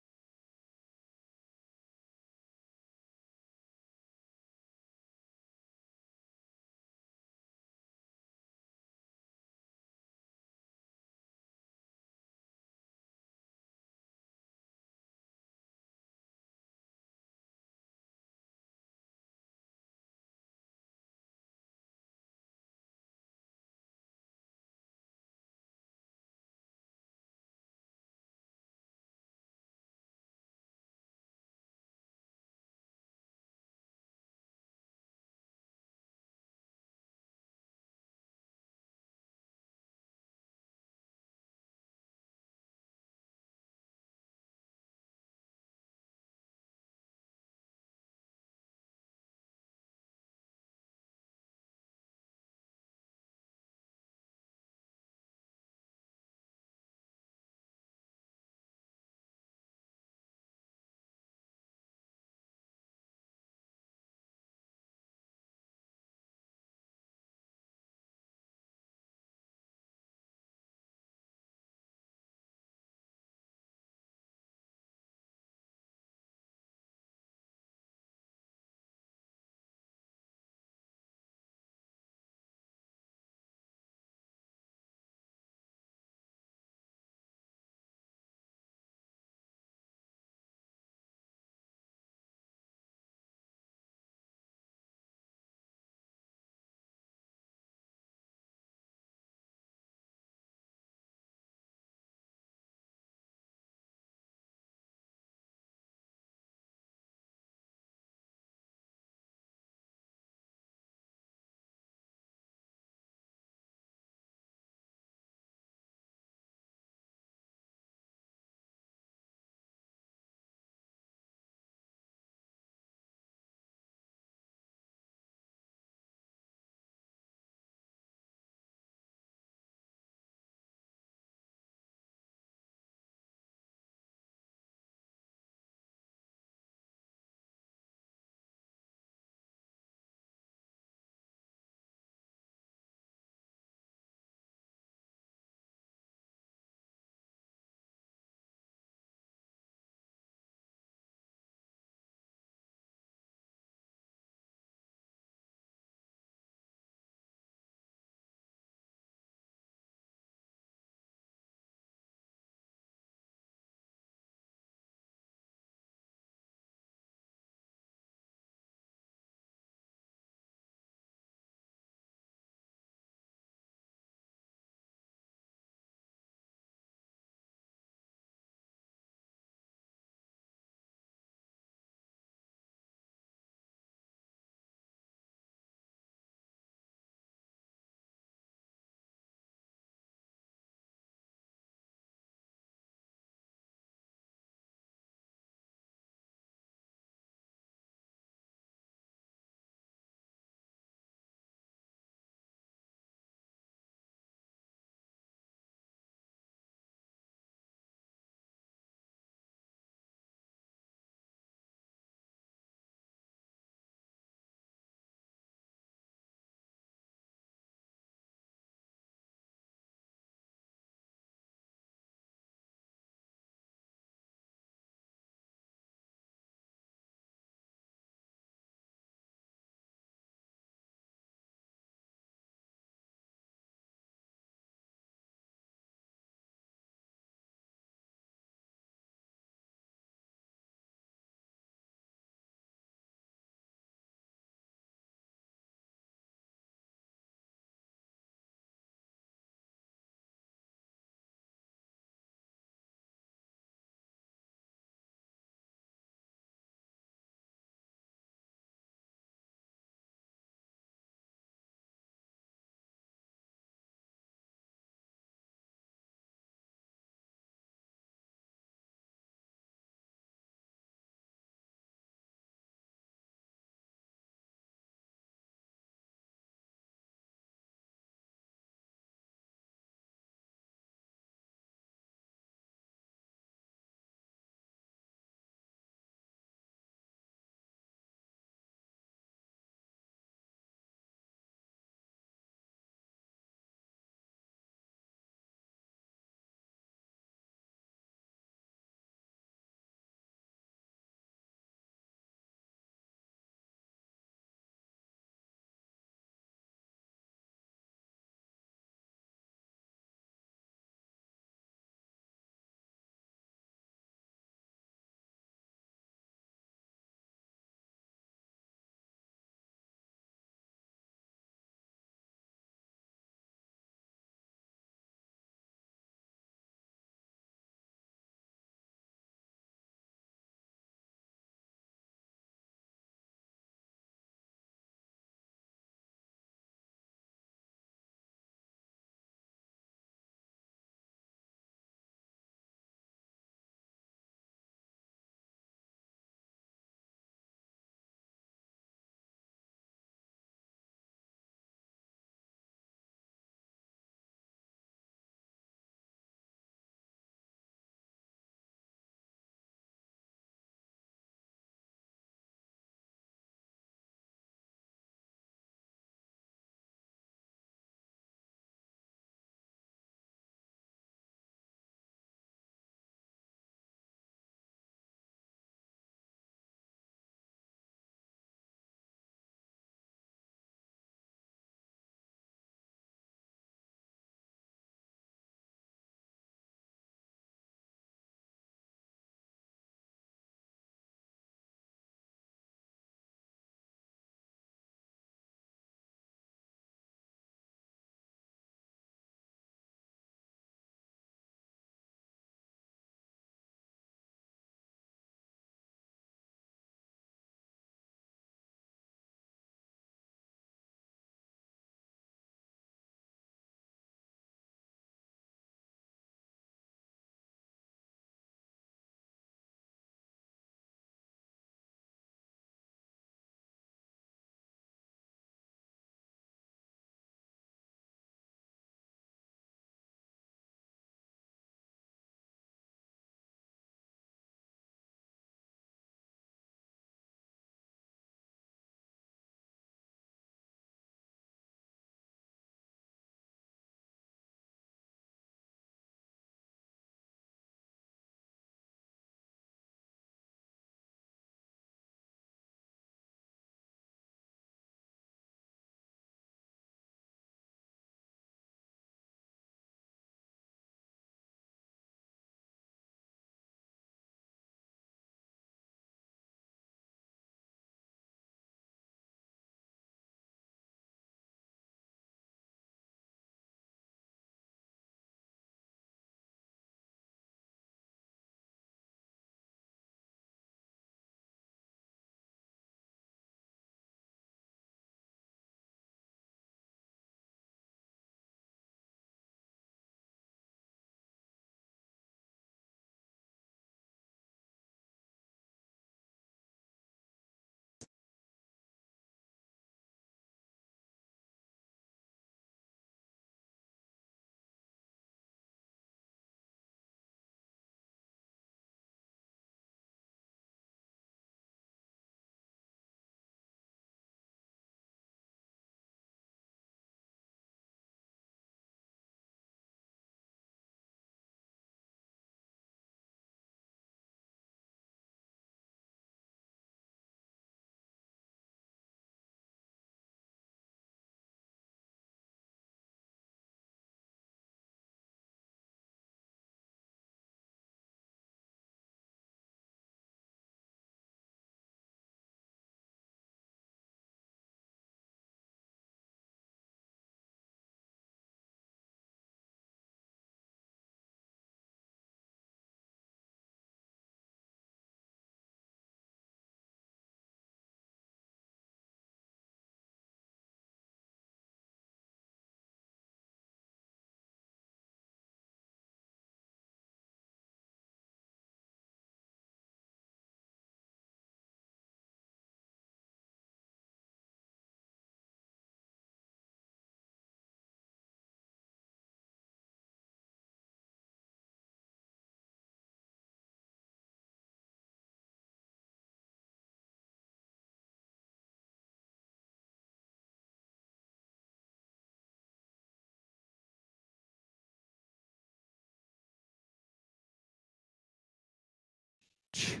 Check,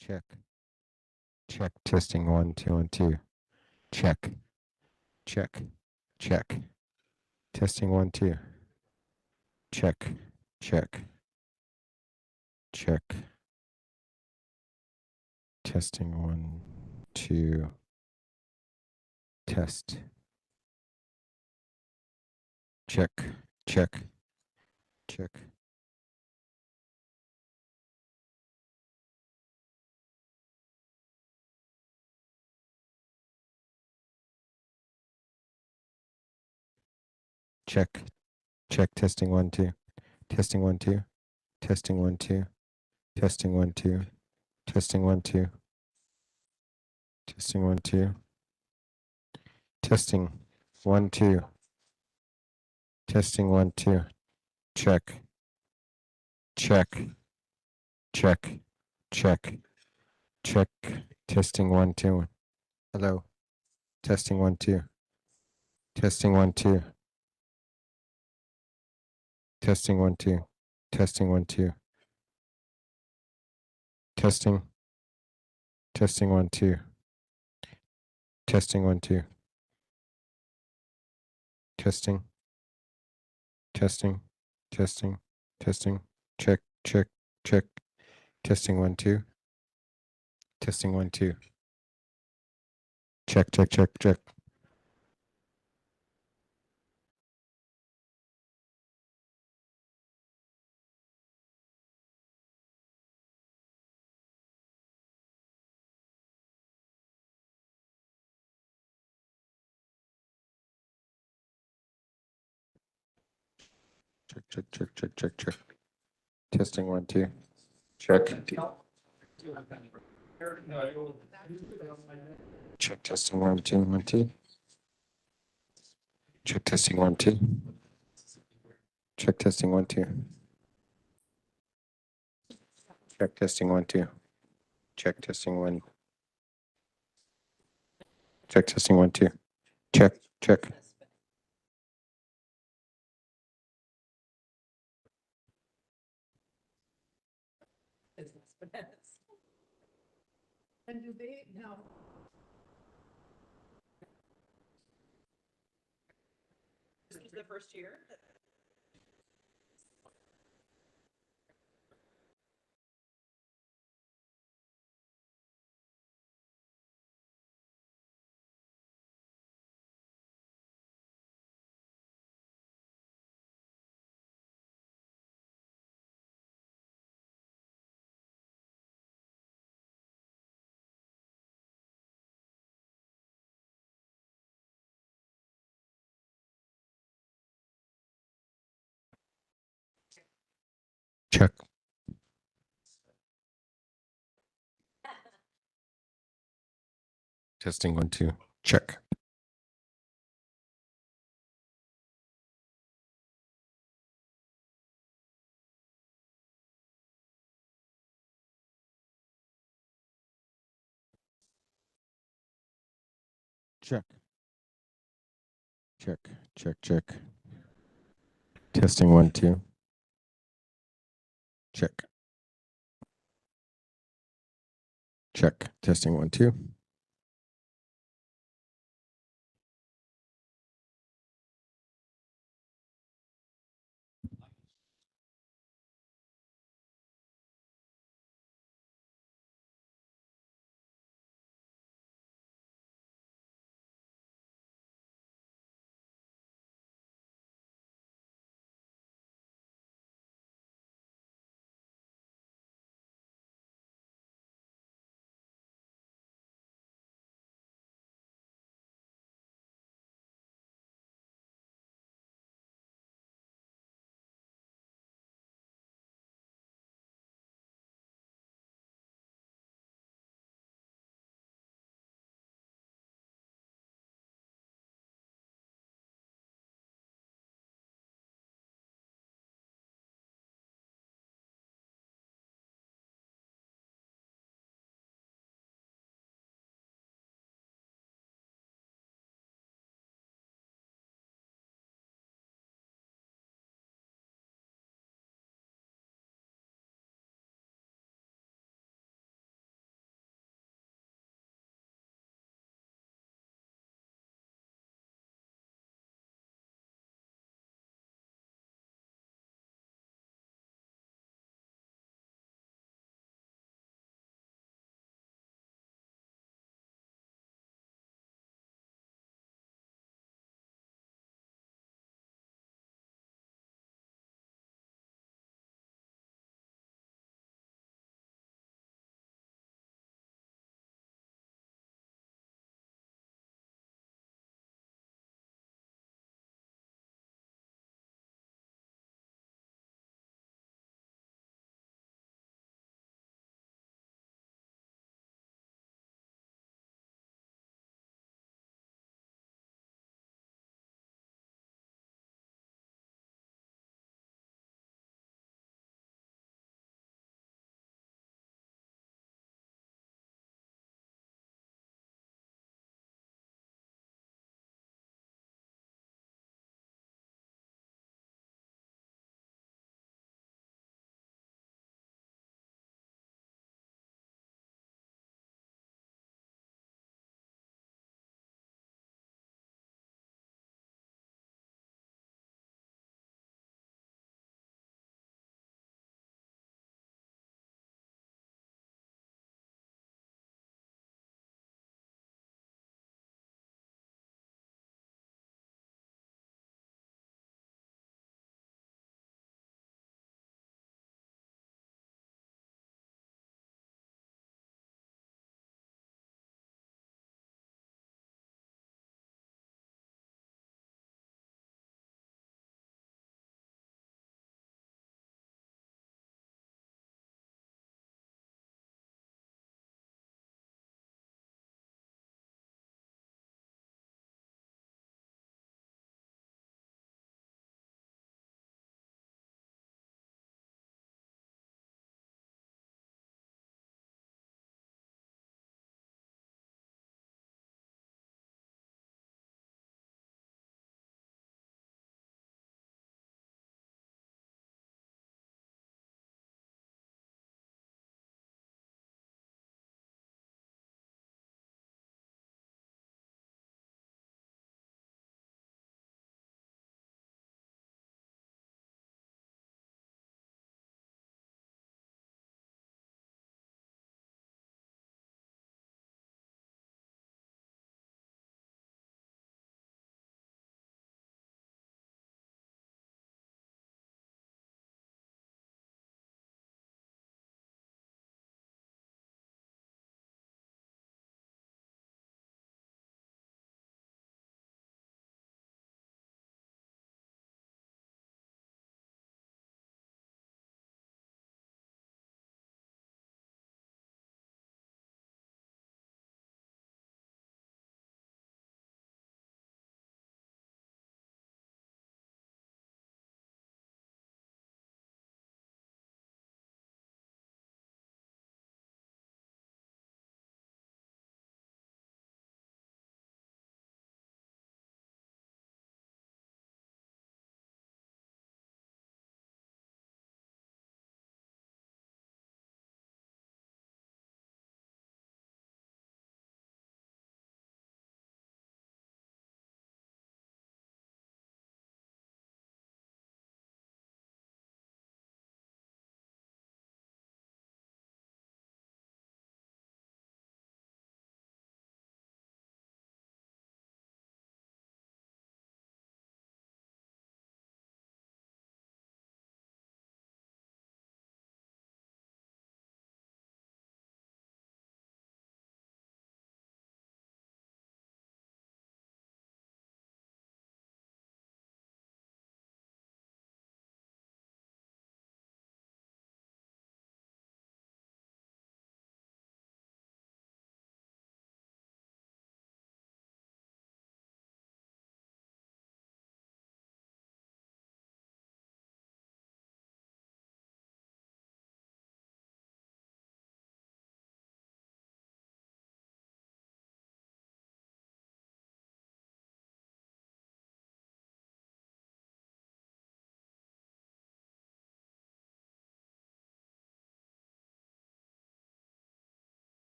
check, check, testing 1, 2, and 2. Check, check, check, testing 1, 2. Check, check, check, testing 1, 2, test. Check, check, check. Check, check, testing 1, 2, testing 1, 2, testing 1, 2, testing 1, 2, testing 1, 2, testing 1, 2, testing 1, 2, testing 1, 2, check, check, check, check, check, testing 1, 2. Hello, testing 1, 2, testing 1, 2, testing 1, 2, testing 1, 2, testing, testing 1, 2, testing 1, 2, testing, testing, testing, testing, check, check, check, testing 1, 2, testing 1, 2, check, check, check, check. Check, check, check, check, check, check. Testing 1, 2. Check. Check testing 1, 2, 1, 2. Check testing 1, 2. Check testing 1, 2. Check testing 1, 2. Check testing 1. Check testing 1, 2. Check, check.
And do they now?
This is the first year.
Check. Testing 1, 2. Check. Check. Check, check, check. Testing 1, 2. Check. Check. Testing 1, 2.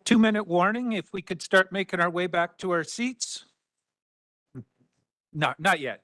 Two-minute warning, if we could start making our way back to our seats. Not yet.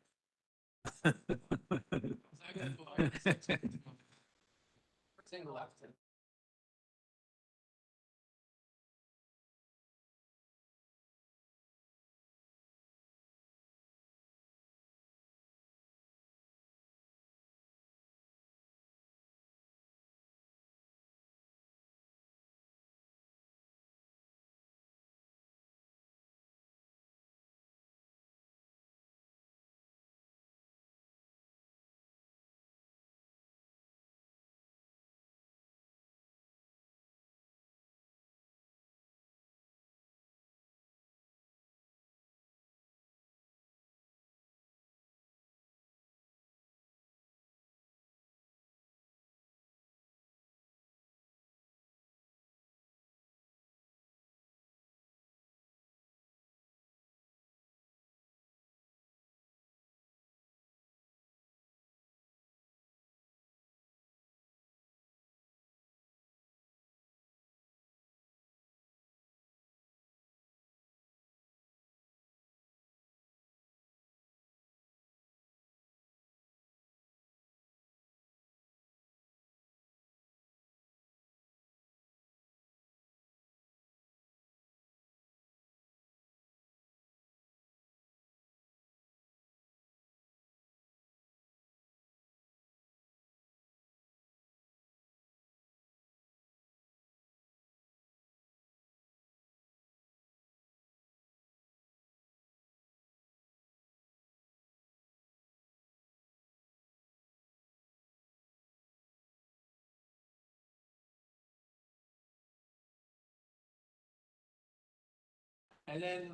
And then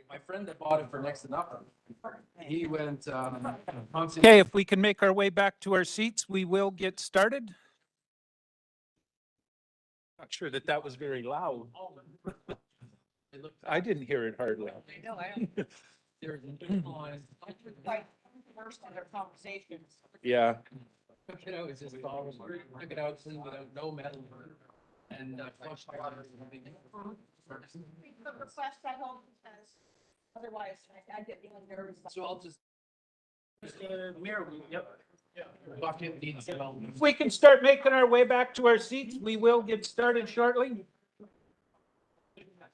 my friend that bought it for next to nothing, he went.
Okay, if we can make our way back to our seats, we will get started. Not sure that was very loud. I didn't hear it hardly.
No,
There's
quite first in their conversations.
Yeah.
took it out, it's just bottles, took it out clean without no metal and flushed water.
Request I hope, because otherwise I get really nervous.
So I'll just. Mirror, yep. Walk in, needs to.
If we can start making our way back to our seats, we will get started shortly.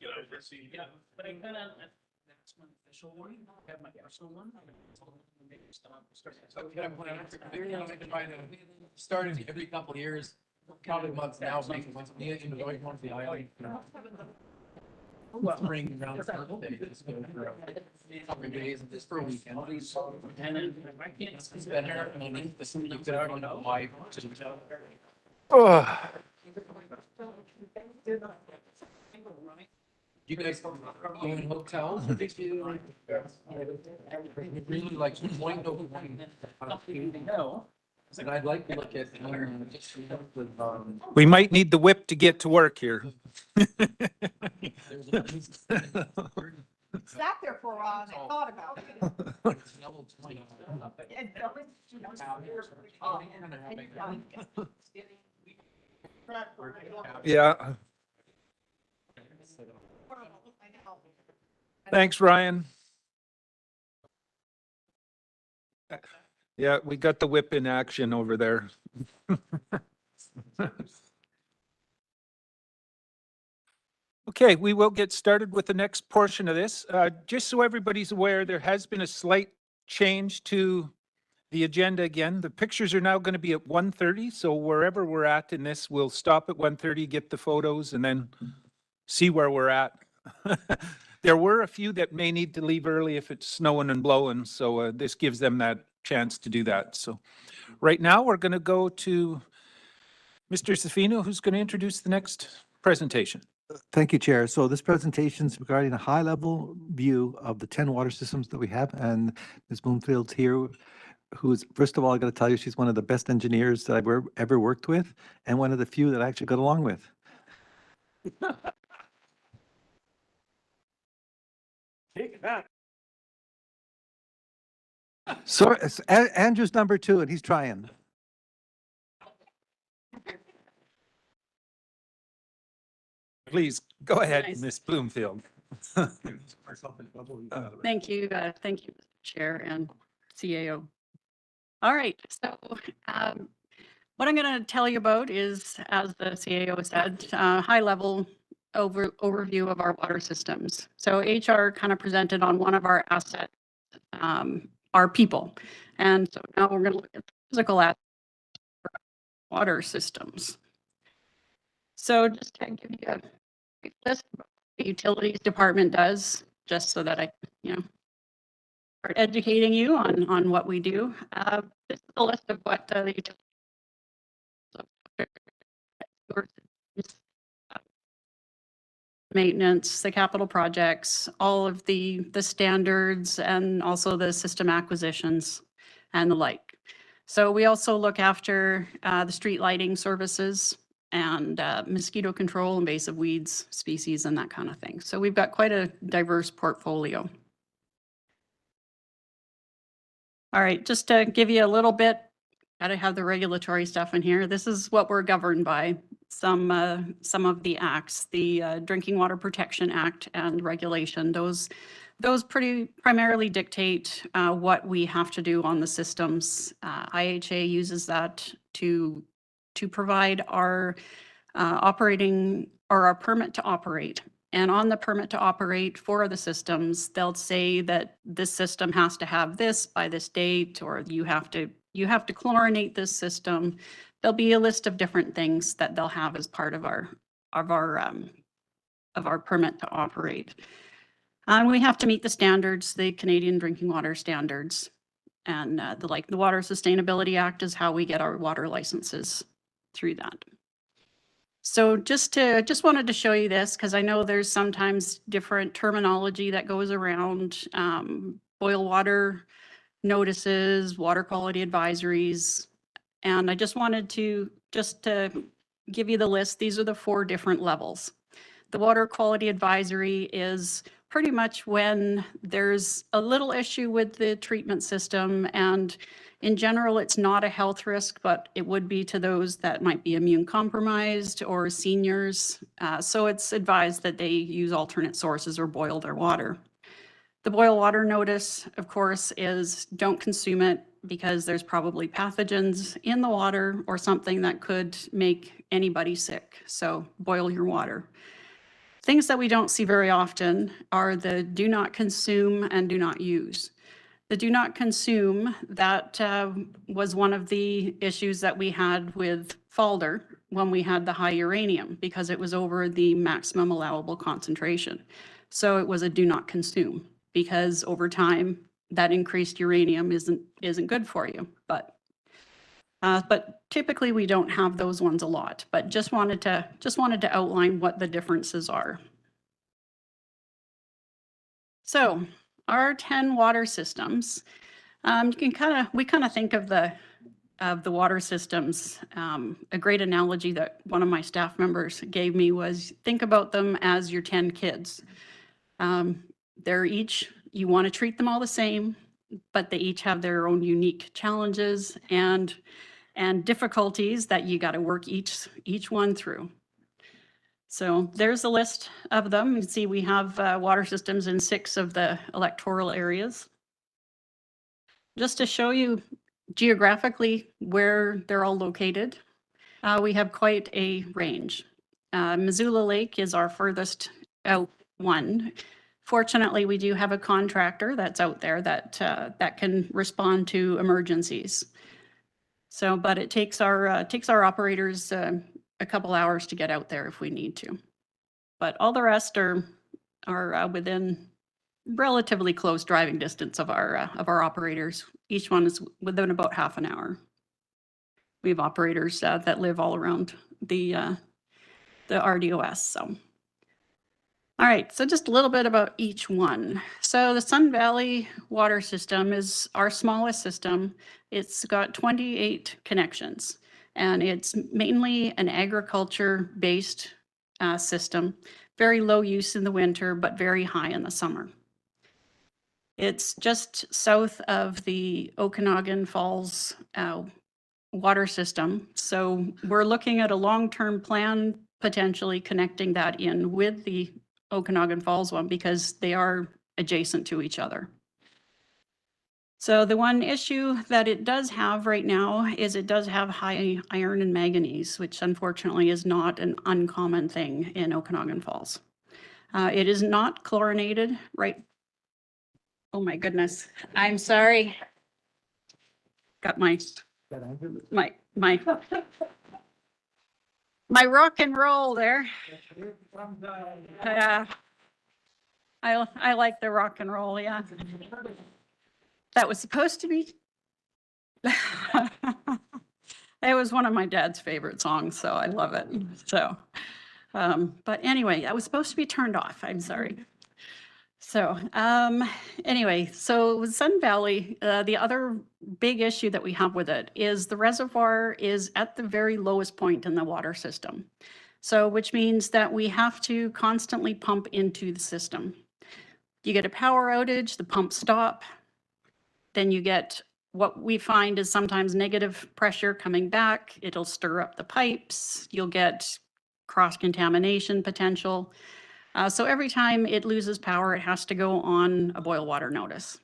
Yeah, but I kind of, that's one official one, I have my personal one.
Started every couple of years, probably months now, making once, enjoying one of the island. Spring around the birthday, just go for a couple of days, just for a weekend.
And then if I can't.
Spend her money, you could already know why.
Oh.
You guys go in hotels, or did you? Really like point over point. And I'd like to look at.
We might need the whip to get to work here.
Sat there for a while and I thought about it.
Yeah. Thanks, Ryan. Yeah, we got the whip in action over there. Okay, we will get started with the next portion of this. Just so everybody's aware, there has been a slight change to the agenda again. The pictures are now going to be at 1:30, so wherever we're at in this, we'll stop at 1:30, get the photos, and then see where we're at. There were a few that may need to leave early if it's snowing and blowing, so this gives them that chance to do that. So right now, we're going to go to Mr. Safino, who's going to introduce the next presentation.
Thank you, Chair. So this presentation is regarding a high-level view of the 10 water systems that we have, and Ms. Bloomfield's here, who's, first of all, I got to tell you, she's one of the best engineers that I've ever worked with, and one of the few that I actually got along with.
Take that.
So Andrew's number 2 and he's trying.
Please, go ahead,
Nice.
Ms. Bloomfield.
Thank you, Mr. Chair and CAO. All right, so what I'm going to tell you about is, as the CAO said, high-level overview of our water systems. So HR kind of presented on one of our assets, our people. And so now we're going to look at the physical aspects of water systems. So just to give you a quick list of what the utilities department does, just so that I, start educating you on what we do. This is a list of what the utilities maintenance, the capital projects, all of the standards, and also the system acquisitions and the like. So we also look after the street lighting services and mosquito control, invasive weeds, species, and that kind of thing. So we've got quite a diverse portfolio. All right, just to give you a little bit, gotta have the regulatory stuff in here. This is what we're governed by. Some of the acts, the Drinking Water Protection Act and regulation, those pretty primarily dictate what we have to do on the systems. IHA uses that to provide our operating or our permit to operate. And on the permit to operate for the systems, they'll say that this system has to have this by this date, or you have to chlorinate this system. There'll be a list of different things that they'll have as part of our permit to operate. And we have to meet the standards, the Canadian drinking water standards, and the Water Sustainability Act is how we get our water licenses through that. So just wanted to show you this because I know there's sometimes different terminology that goes around boil water notices, water quality advisories. And I just wanted to give you the list. These are the 4 different levels. The water quality advisory is pretty much when there's a little issue with the treatment system, and in general, it's not a health risk, but it would be to those that might be immune compromised or seniors. So it's advised that they use alternate sources or boil their water. The boil water notice, of course, is don't consume it because there's probably pathogens in the water or something that could make anybody sick. So boil your water. Things that we don't see very often are the do not consume and do not use. The do not consume, that was one of the issues that we had with Falder when we had the high uranium because it was over the maximum allowable concentration. So it was a do not consume because over time that increased uranium isn't good for you. But typically we don't have those ones a lot, but just wanted to outline what the differences are. So our 10 water systems, we kind of think of the water systems. A great analogy that one of my staff members gave me was think about them as your 10 kids. They're each, you want to treat them all the same, but they each have their own unique challenges and difficulties that you got to work each one through. So there's a list of them. You can see we have water systems in 6 of the electoral areas. Just to show you geographically where they're all located, we have quite a range. Missoula Lake is our furthest out one. Fortunately, we do have a contractor that's out there that can respond to emergencies. So, but it takes our operators a couple hours to get out there if we need to. But all the rest are within relatively close driving distance of our operators. Each one is within about half an hour. We have operators that live all around the RDOS. So. All right, so just a little bit about each one. So the Sun Valley water system is our smallest system. It's got 28 connections, and it's mainly an agriculture-based system, very low use in the winter, but very high in the summer. It's just south of the Okanagan Falls water system. So we're looking at a long-term plan, potentially connecting that in with the Okanagan Falls one because they are adjacent to each other. So the one issue that it does have right now is it does have high iron and manganese, which unfortunately is not an uncommon thing in Okanagan Falls. It is not chlorinated, right? Oh my goodness, I'm sorry. Got my rock and roll there. I like the rock and roll, yeah. That was supposed to be. It was one of my dad's favorite songs, so I love it. So, but anyway, that was supposed to be turned off. I'm sorry. So, anyway, so Sun Valley, the other big issue that we have with it is the reservoir is at the very lowest point in the water system. So, which means that we have to constantly pump into the system. You get a power outage, the pumps stop. Then you get what we find is sometimes negative pressure coming back. It'll stir up the pipes. You'll get cross-contamination potential. So every time it loses power, it has to go on a boil water notice.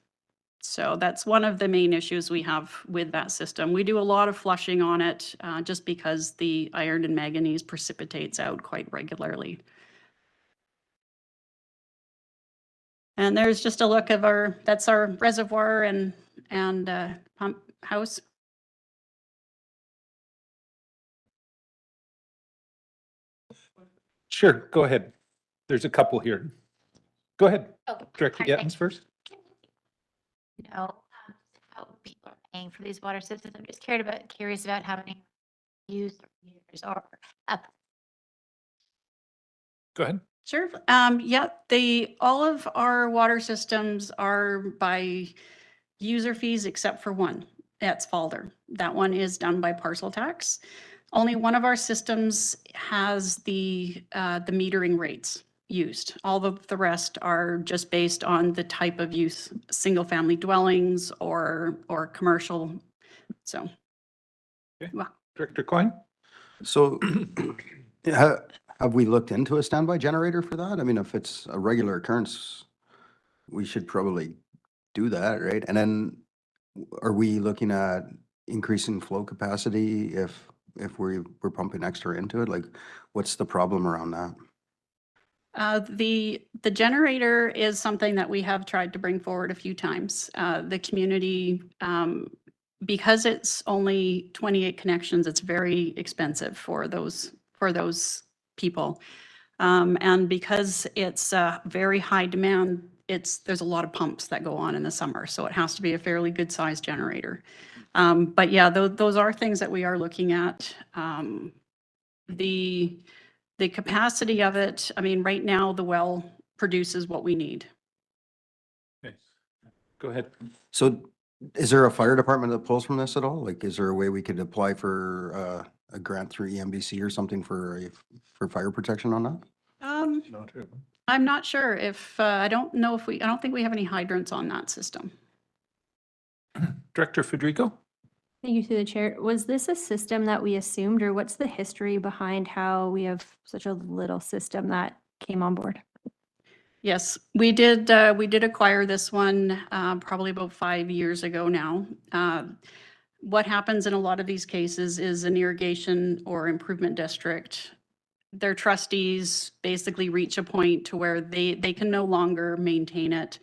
So that's one of the main issues we have with that system. We do a lot of flushing on it just because the iron and manganese precipitates out quite regularly. And there's just a look of that's our reservoir and pump house.
Sure, go ahead. There's a couple here. Go ahead.
Oh,
Director
hi,
Gettens first.
You know, how people are paying for these water systems. I'm just curious about how many users are up.
Go ahead.
Sure. Yeah, all of our water systems are by user fees except for one. That's Falder. That one is done by parcel tax. Only one of our systems has the metering rates used. All of the rest are just based on the type of use, single family dwellings or commercial. So.
Okay. Well. Director Coyne?
So have we looked into a standby generator for that? I mean, if it's a regular occurrence, we should probably do that, right? And then are we looking at increasing flow capacity if we're pumping extra into it? Like, what's the problem around that?
The generator is something that we have tried to bring forward a few times. The community, because it's only 28 connections, it's very expensive for those people. And because it's very high demand, there's a lot of pumps that go on in the summer, so it has to be a fairly good sized generator. But yeah, those are things that we are looking at. The capacity of it, I mean, right now the well produces what we need.
Okay. Go ahead.
So is there a fire department that pulls from this at all? Like, is there a way we could apply for a grant through EMBC or something for fire protection on that?
I'm not sure if, I don't think we have any hydrants on that system.
Director Federico?
Thank you to the chair. Was this a system that we assumed, or what's the history behind how we have such a little system that came on board?
Yes, we did acquire this one probably about 5 years ago now. What happens in a lot of these cases is an irrigation or improvement district, their trustees basically reach a point to where they can no longer maintain it.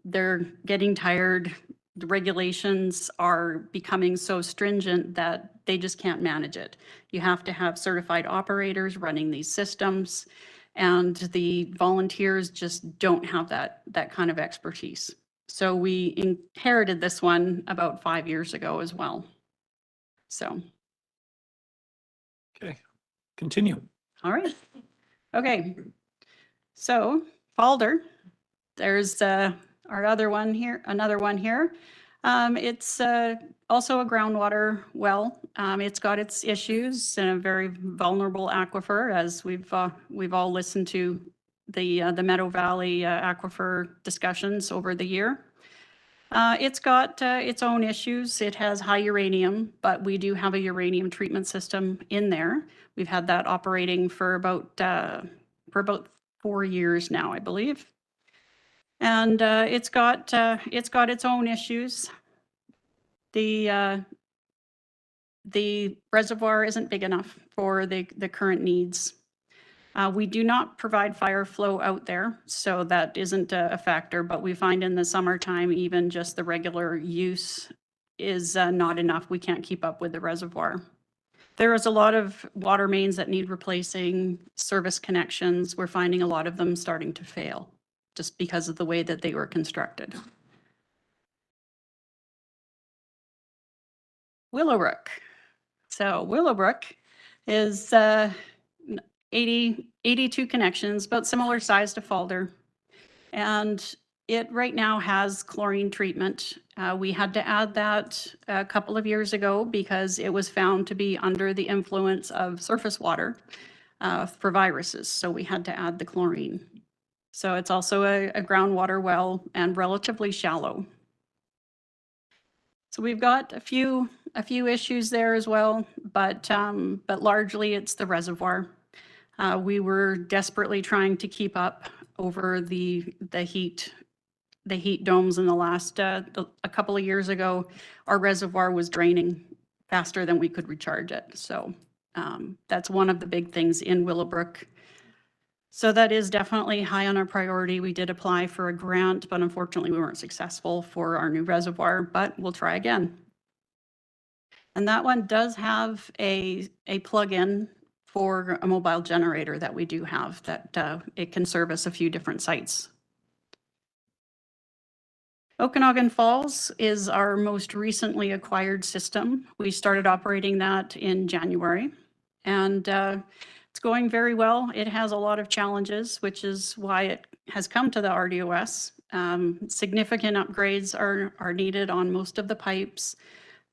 They're getting tired. The regulations are becoming so stringent that they just can't manage it. You have to have certified operators running these systems, and the volunteers just don't have that kind of expertise. So we inherited this one about 5 years ago as well. So.
Okay, continue.
All right. Okay. So Falder, there's our other one here, another one here. It's also a groundwater well. It's got its issues and a very vulnerable aquifer, as we've all listened to the Meadow Valley aquifer discussions over the year. It's got its own issues. It has high uranium, but we do have a uranium treatment system in there. We've had that operating for about 4 years now, I believe. And it's got its own issues. The reservoir isn't big enough for the current needs. We do not provide fire flow out there, so that isn't a factor, but we find in the summertime, even just the regular use is not enough. We can't keep up with the reservoir. There is a lot of water mains that need replacing, service connections. We're finding a lot of them starting to fail just because of the way that they were constructed. Willowbrook. So Willowbrook is 82 connections, about similar size to Falder. And it right now has chlorine treatment. We had to add that a couple of years ago because it was found to be under the influence of surface water for viruses. So we had to add the chlorine. So it's also a groundwater well and relatively shallow. So we've got a few issues there as well, but largely it's the reservoir. We were desperately trying to keep up over the heat domes in the last a couple of years ago. Our reservoir was draining faster than we could recharge it. So that's one of the big things in Willowbrook. So that is definitely high on our priority. We did apply for a grant, but unfortunately we weren't successful for our new reservoir, but we'll try again. And that one does have a plug-in for a mobile generator that we do have that it can service a few different sites. Okanagan Falls is our most recently acquired system. We started operating that in January, and it's going very well. It has a lot of challenges, which is why it has come to the RDOS. Significant upgrades are needed on most of the pipes.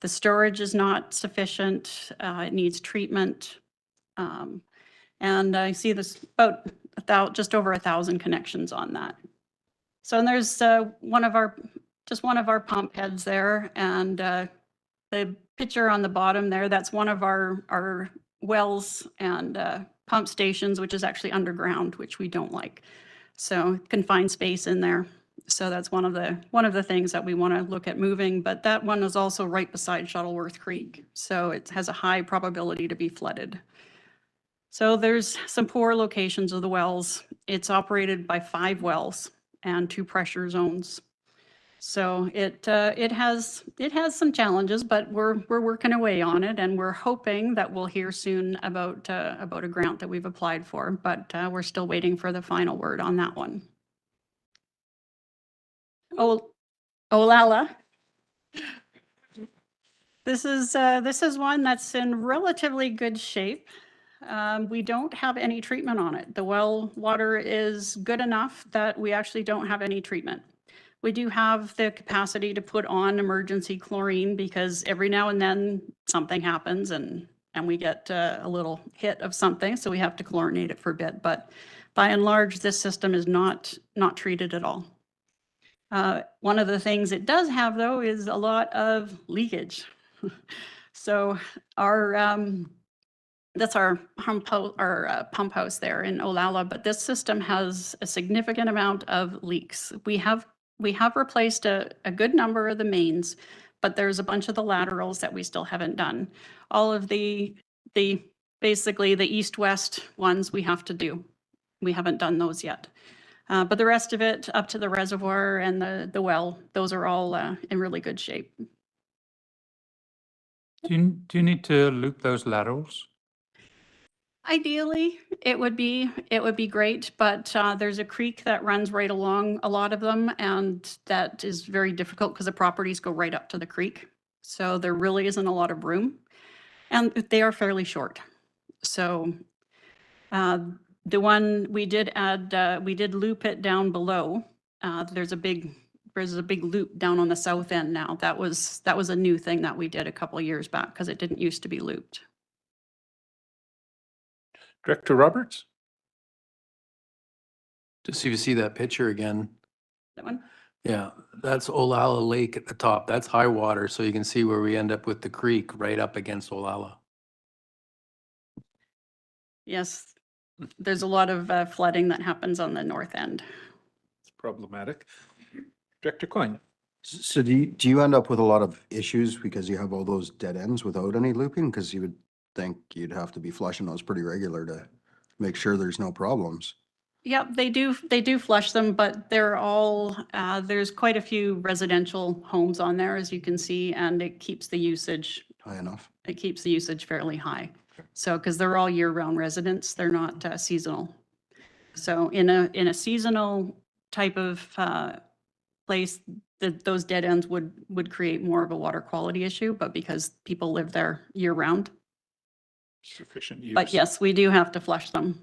The storage is not sufficient. It needs treatment. And I see this about just over 1,000 connections on that. So and there's one of our pump heads there, and the picture on the bottom there, that's one of our wells and pump stations, which is actually underground, which we don't like. So confined space in there. So that's one of the things that we want to look at moving, but that one is also right beside Shuttleworth Creek. So it has a high probability to be flooded. So there's some poor locations of the wells. It's operated by 5 wells and 2 pressure zones. So it has some challenges, but we're working away on it, and we're hoping that we'll hear soon about a grant that we've applied for, but we're still waiting for the final word on that one. Oh, Olalla. This is one that's in relatively good shape. We don't have any treatment on it. The well water is good enough that we actually don't have any treatment. We do have the capacity to put on emergency chlorine because every now and then something happens and we get a little hit of something, so we have to chlorinate it for a bit. But by and large, this system is not treated at all. One of the things it does have, though, is a lot of leakage. So that's our pump house there in Olalla, but this system has a significant amount of leaks. We have replaced a good number of the mains, but there's a bunch of the laterals that we still haven't done. All of the basically the east-west ones we have to do. We haven't done those yet. But the rest of it up to the reservoir and the well, those are all in really good shape.
Do you need to loop those laterals?
Ideally, it would be great, but there's a creek that runs right along a lot of them, and that is very difficult because the properties go right up to the creek. So there really isn't a lot of room, and they are fairly short. So the one we did add, we did loop it down below. There's a big loop down on the south end now. That was a new thing that we did a couple of years back because it didn't used to be looped.
Director Roberts?
Just so you see that picture again.
That one?
Yeah, that's Olalla Lake at the top. That's high water, so you can see where we end up with the creek right up against Olalla.
Yes, there's a lot of flooding that happens on the north end.
It's problematic. Director Coyne.
So do you end up with a lot of issues because you have all those dead ends without any looping? Because you would think you'd have to be flushing those pretty regular to make sure there's no problems.
Yep, they do flush them, but they're all, there's quite a few residential homes on there, as you can see, and it keeps the usage.
High enough.
It keeps the usage fairly high. So, because they're all year-round residents, they're not seasonal. So in a seasonal type of place, those dead ends would create more of a water quality issue, but because people live there year-round.
Sufficient use.
But yes, we do have to flush them.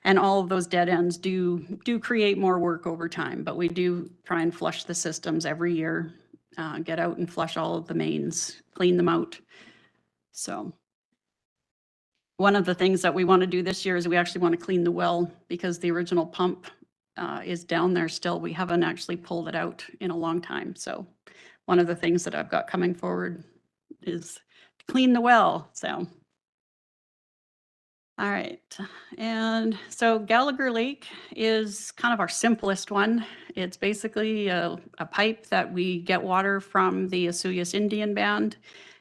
And all of those dead ends do create more work over time, but we do try and flush the systems every year, get out and flush all of the mains, clean them out. So one of the things that we want to do this year is we actually want to clean the well because the original pump is down there still. We haven't actually pulled it out in a long time. So one of the things that I've got coming forward is to clean the well. So all right, and so Gallagher Lake is kind of our simplest one. It's basically a pipe that we get water from the Asuyas Indian Band,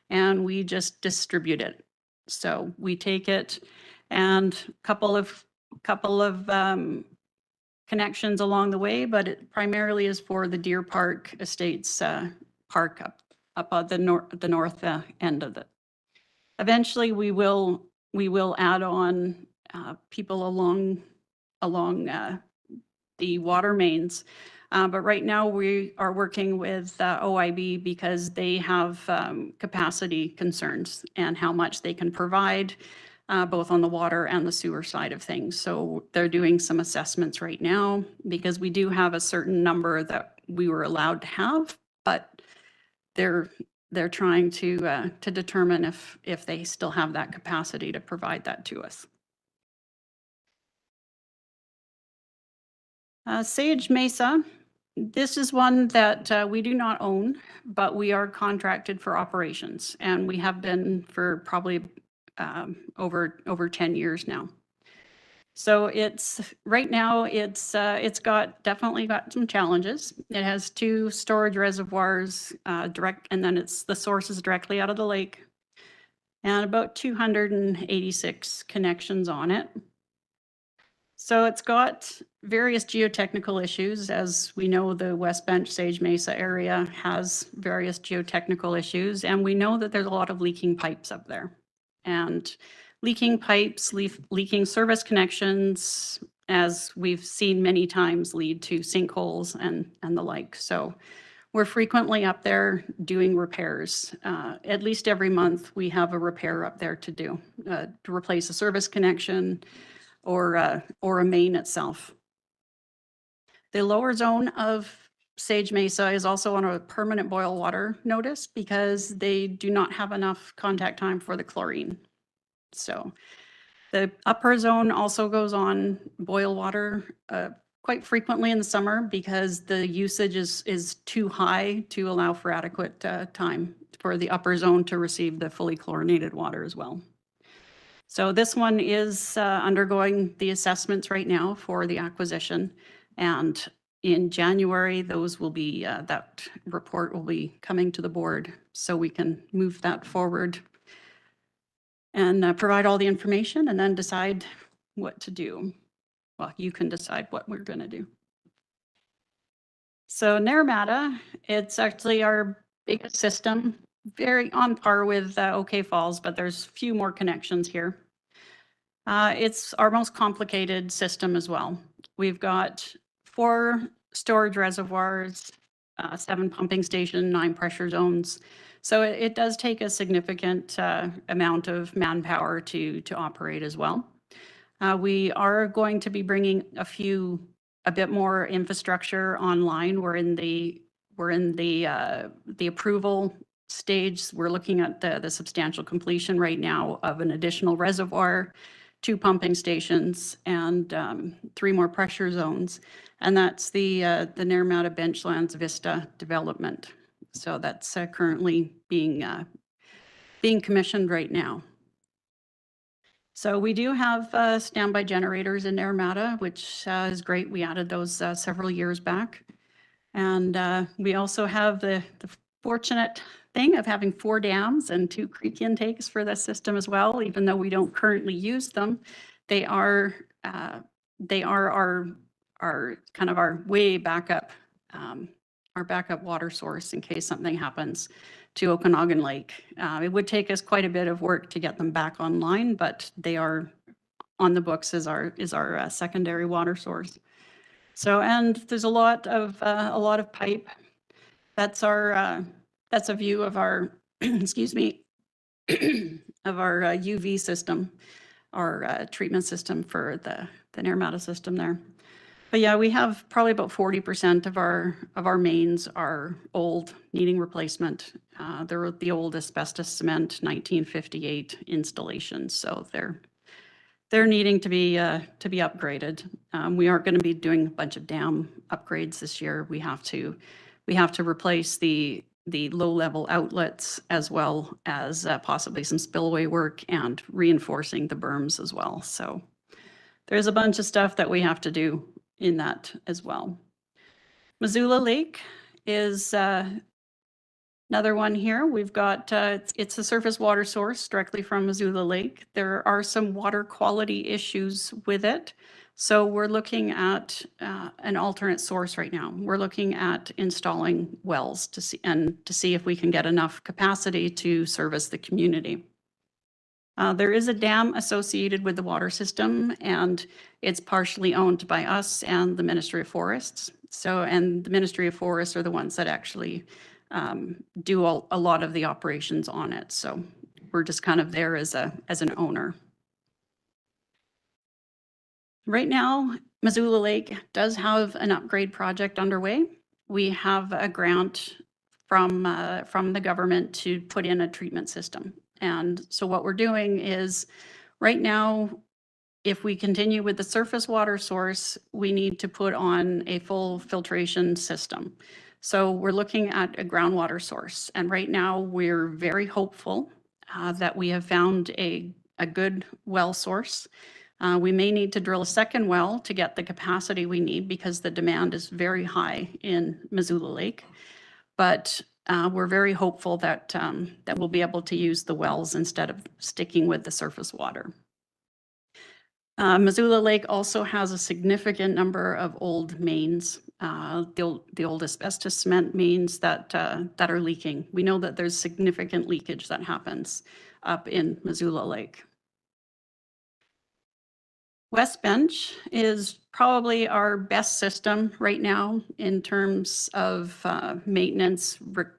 and we just distribute it. So we take it and couple of connections along the way, but it primarily is for the Deer Park Estates park up at the north end of it. Eventually, we will add on people along the water mains. But right now we are working with OIB because they have capacity concerns and how much they can provide both on the water and the sewer side of things. So they're doing some assessments right now because we do have a certain number that we were allowed to have, but they're trying to determine if they still have that capacity to provide that to us. Sage Mesa, this is one that we do not own, but we are contracted for operations, and we have been for probably over 10 years now. So it's right now it's definitely got some challenges. It has 2 storage reservoirs direct, and then the source is directly out of the lake, and about 286 connections on it. So it's got various geotechnical issues. As we know, the West Bench Sage Mesa area has various geotechnical issues, and we know that there's a lot of leaking pipes up there. And leaking pipes, leaking service connections, as we've seen many times, lead to sinkholes and the like. So we're frequently up there doing repairs. At least every month we have a repair up there to do, to replace a service connection or a main itself. The lower zone of Sage Mesa is also on a permanent boil water notice because they do not have enough contact time for the chlorine. So the upper zone also goes on boil water quite frequently in the summer because the usage is too high to allow for adequate time for the upper zone to receive the fully chlorinated water as well. So this one is undergoing the assessments right now for the acquisition, and in January those will be that report will be coming to the board so we can move that forward and provide all the information and then decide what to do. Well, you can decide what we're going to do. So Naramata, it's actually our biggest system, very on par with OK Falls, but there's few more connections here. It's our most complicated system as well. We've got 4 storage reservoirs, 7 pumping stations, 9 pressure zones. So it does take a significant amount of manpower to operate as well. We are going to be bringing a bit more infrastructure online. We're in the approval stage. We're looking at the substantial completion right now of an additional reservoir 2 pumping stations and 3 more pressure zones. And that's the Naramata Benchlands Vista development. So that's currently being commissioned right now. So we do have standby generators in Naramata, which is great. We added those several years back. And we also have the fortunate thing of having 4 dams and 2 creek intakes for the system as well. Even though we don't currently use them, they are our kind of our way backup, our backup water source in case something happens to Okanagan Lake. It would take us quite a bit of work to get them back online, but they are on the books as our secondary water source. So, and there's a lot of pipe. That's a view of our, excuse me, of our UV system, our treatment system for the Naramata system there. But yeah, we have probably about 40% of our mains are old, needing replacement. They're the old asbestos cement 1958 installations, so they're needing to be upgraded. We aren't going to be doing a bunch of dam upgrades this year. We have to replace the low-level outlets as well as possibly some spillway work and reinforcing the berms as well. So there's a bunch of stuff that we have to do in that as well. Missoula Lake is another one here. We've got, it's a surface water source directly from Missoula Lake. There are some water quality issues with it. So we're looking at an alternate source right now. We're looking at installing wells to see if we can get enough capacity to service the community. There is a dam associated with the water system, and it's partially owned by us and the Ministry of Forests. So, and the Ministry of Forests are the ones that actually do a lot of the operations on it. So we're just kind of there as an owner. Right now, Missoula Lake does have an upgrade project underway. We have a grant from the government to put in a treatment system. And so what we're doing is right now, if we continue with the surface water source, we need to put on a full filtration system. So we're looking at a groundwater source. And right now we're very hopeful that we have found a good well source. We may need to drill a second well to get the capacity we need because the demand is very high in Missoula Lake. But we're very hopeful that we'll be able to use the wells instead of sticking with the surface water. Missoula Lake also has a significant number of old mains, the old asbestos cement mains that are leaking. We know that there's significant leakage that happens up in Missoula Lake. West Bench is probably our best system right now in terms of maintenance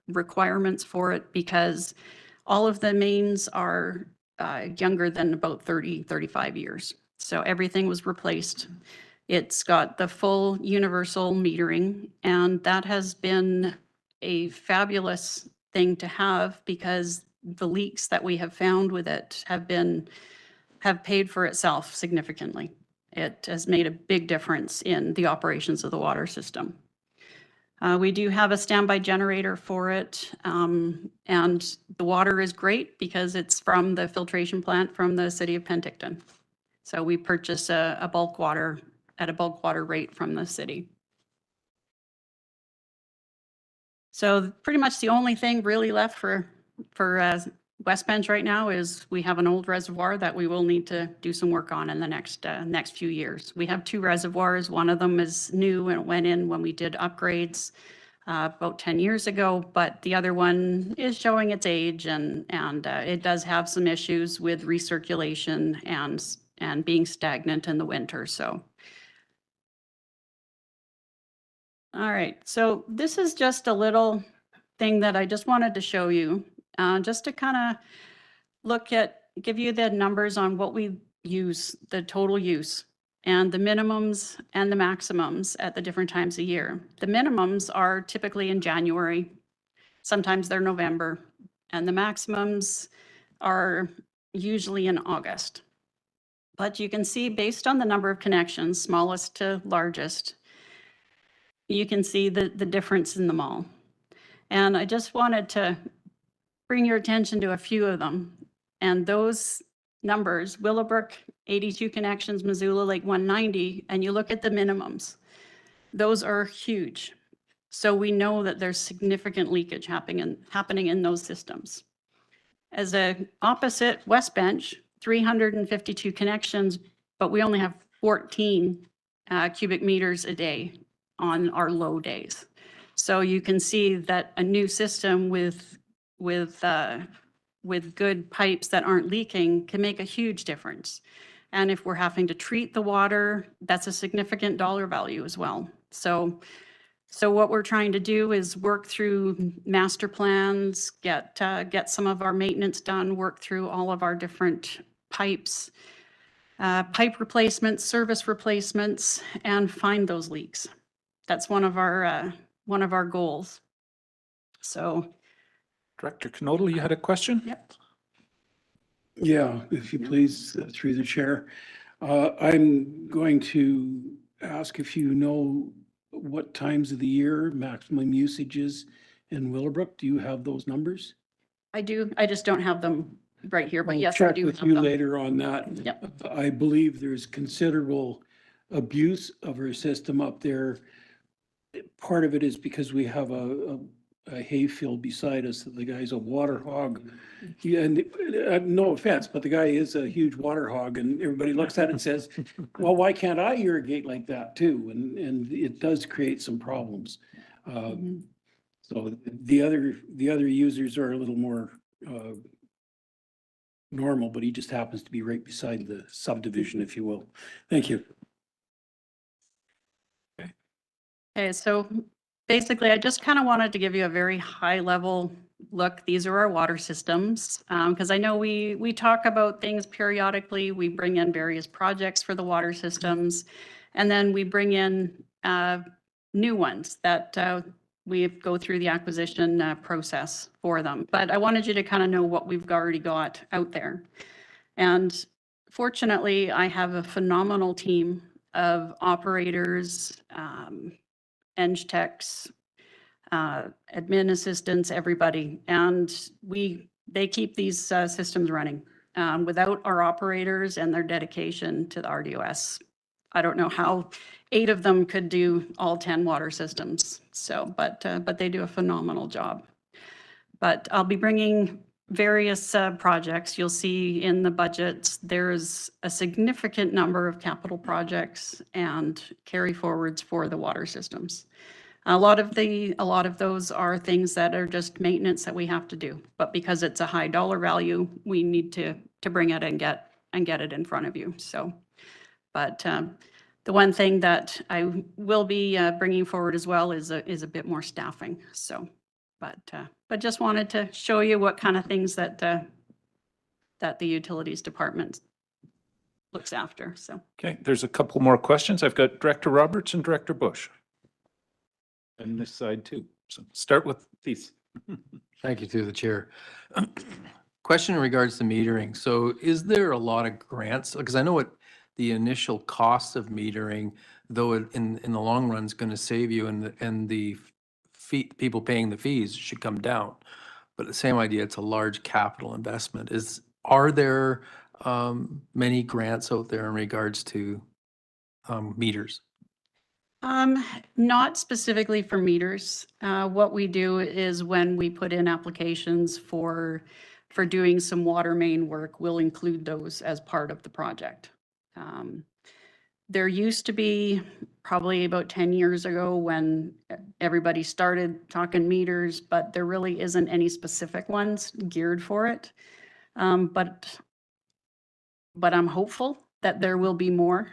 requirements for it because all of the mains are younger than about 35 years. So everything was replaced. It's got the full universal metering, and that has been a fabulous thing to have because the leaks that we have found with it have paid for itself significantly. It has made a big difference in the operations of the water system. We do have a standby generator for it, and the water is great because it's from the filtration plant from the city of Penticton. So we purchase a bulk water at a bulk water rate from the city. So pretty much the only thing really left for West Bench right now is we have an old reservoir that we will need to do some work on in the next few years. We have 2 reservoirs. One of them is new and it went in when we did upgrades about 10 years ago, but the other one is showing its age and it does have some issues with recirculation and being stagnant in the winter. So. All right, so this is just a little thing that I just wanted to show you. Just to kind of give you the numbers on what we use, the total use, and the minimums and the maximums at the different times a year. The minimums are typically in January, sometimes they're November, and the maximums are usually in August. But you can see based on the number of connections, smallest to largest, you can see the difference in them all. And I just wanted to bring your attention to a few of them. And those numbers, Willowbrook, 82 connections, Missoula Lake 190, and you look at the minimums, those are huge. So we know that there's significant leakage happening in those systems. As a opposite, West Bench, 352 connections, but we only have 14 cubic meters a day on our low days. So you can see that a new system with good pipes that aren't leaking can make a huge difference. And if we're having to treat the water, that's a significant dollar value as well. So what we're trying to do is work through master plans, get some of our maintenance done, work through all of our different pipes, pipe replacements, service replacements, and find those leaks. That's one of our goals. So,
Director Knodel, you had a question?
Yep.
Yeah, if you please, through the chair. I'm going to ask if you know what times of the year maximum usage is in Willowbrook. Do you have those numbers?
I do. I just don't have them right here, but
I'll
yes, I
check
do
with
have
you
them.
later on that.
Yep.
I believe there's considerable abuse of our system up there. Part of it is because we have a hay field beside us that the guy's a water hog. And no offense, but the guy is a huge water hog, and everybody looks at it and says, well, why can't I irrigate like that too? And it does create some problems. So the other users are a little more normal, but he just happens to be right beside the subdivision, if you will. Thank you.
Okay, so basically, I just kind of wanted to give you a very high level look. These are our water systems, because I know we talk about things periodically. We bring in various projects for the water systems, and then we bring in new ones that we go through the acquisition process for them. But I wanted you to kind of know what we've already got out there. And fortunately, I have a phenomenal team of operators, eng techs, admin assistants, everybody. And they keep these systems running. Without our operators and their dedication to the RDOS, I don't know how 8 of them could do all 10 water systems. So, but they do a phenomenal job. But I'll be bringing various projects. You'll see in the budgets, there's a significant number of capital projects and carry forwards for the water systems. A lot of those are things that are just maintenance that we have to do, but because it's a high dollar value, we need to bring it and get it in front of you. So, but the one thing that I will be bringing forward as well is a bit more staffing. So, but just wanted to show you what kind of things that the utilities department looks after. So.
Okay, there's a couple more questions. I've got Director Roberts and Director Bush. And this side too. So start with these.
Thank you through the chair. Question in regards to metering. So is there a lot of grants? Because I know what the initial cost of metering, though it in the long run is going to save you, and the people paying the fees should come down. But the same idea, it's a large capital investment. Are there many grants out there in regards to meters?
Not specifically for meters. What we do is when we put in applications for doing some water main work, we'll include those as part of the project. There used to be probably about 10 years ago when everybody started talking meters, but there really isn't any specific ones geared for it. But I'm hopeful that there will be more.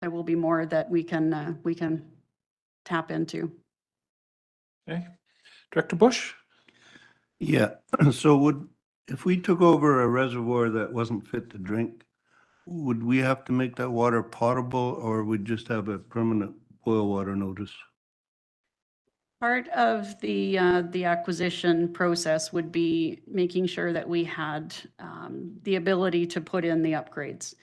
There will be more that we can tap into.
Okay, Director Bush?
Yeah, so if we took over a reservoir that wasn't fit to drink, would we have to make that water potable, or would just have a permanent boil water notice?
Part of the acquisition process would be making sure that we had the ability to put in the upgrades.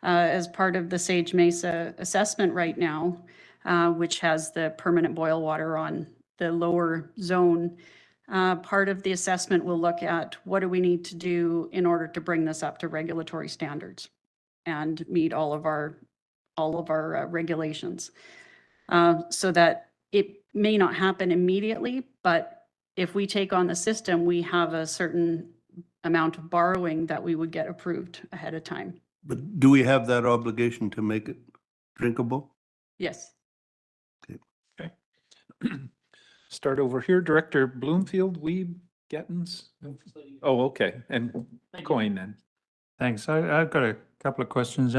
As part of the Sage Mesa assessment right now, which has the permanent boil water on the lower zone, part of the assessment will look at what do we need to do in order to bring this up to regulatory standards and meet all of our regulations. So that it may not happen immediately, but if we take on the system, we have a certain amount of borrowing that we would get approved ahead of time.
But do we have that obligation to make it drinkable?
Yes.
Okay. Start over here, Director Bloomfield, Weeb, Gettens? Oh, okay, and Coyne then.
Thanks. I've got a couple of questions.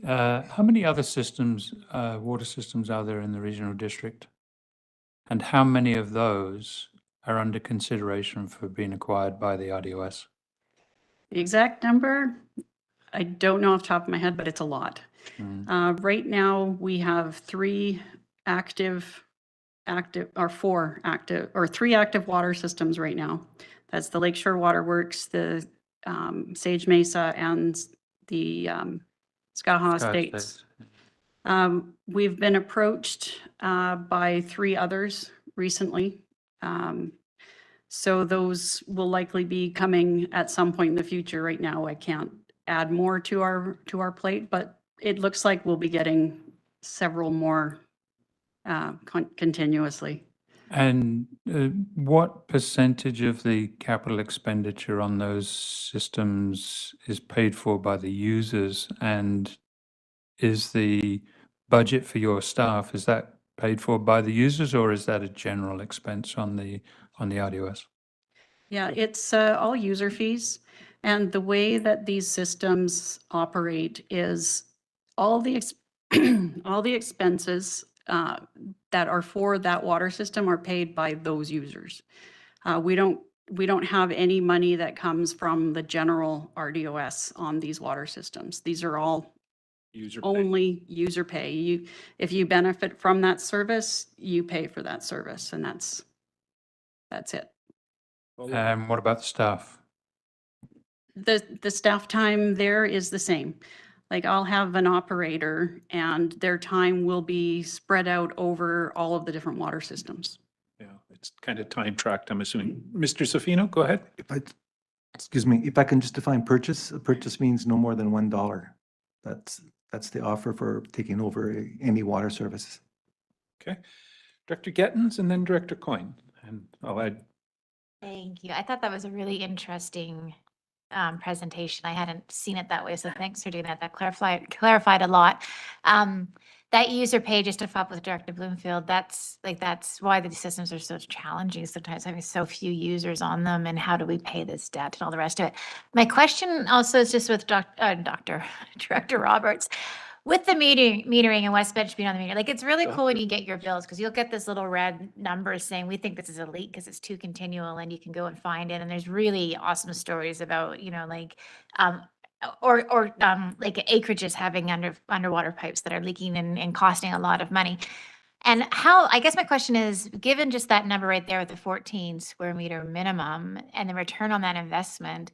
How many other systems, water systems are there in the regional district? And how many of those are under consideration for being acquired by the RDOS?
The exact number, I don't know off the top of my head, but it's a lot. Right now, we have three active water systems right now. That's the Lakeshore Waterworks, the Sage Mesa, and the Skaha Estates. We've been approached by three others recently. So those will likely be coming at some point in the future. Right now, I can't add more to our plate, but it looks like we'll be getting several more continuously.
And what percentage of the capital expenditure on those systems is paid for by the users? And is the budget for your staff, is that paid for by the users, or is that a general expense on the RDOS?
Yeah, it's all user fees. And the way that these systems operate is all the expenses that are for that water system are paid by those users. We don't have any money that comes from the general RDOS on these water systems. These are all only user pay. If you benefit from that service, you pay for that service, and that's it.
And what about the staff?
The staff time there is the same. Like I'll have an operator and their time will be spread out over all of the different water systems.
Yeah, it's kind of time tracked, I'm assuming. Mr. Safino, go ahead.
Excuse me, if I can just define purchase, a purchase means no more than $1. That's the offer for taking over any water services.
Okay. Director Gettens and then Director Coyne. And I'll add.
Thank you. I thought that was a really interesting presentation. I hadn't seen it that way, so thanks for doing that. That clarified a lot. That user pay, just to follow up with Director Bloomfield, that's why the systems are so challenging sometimes, having so few users on them, and how do we pay this debt and all the rest of it. My question also is just with Director Roberts. With the metering and West Bench being on the meter, like it's really cool when you get your bills because you'll get this little red number saying we think this is a leak because it's too continual, and you can go and find it. And there's really awesome stories about, like acreages having underwater pipes that are leaking and costing a lot of money. And I guess my question is, given just that number right there with the 14 square meter minimum and the return on that investment,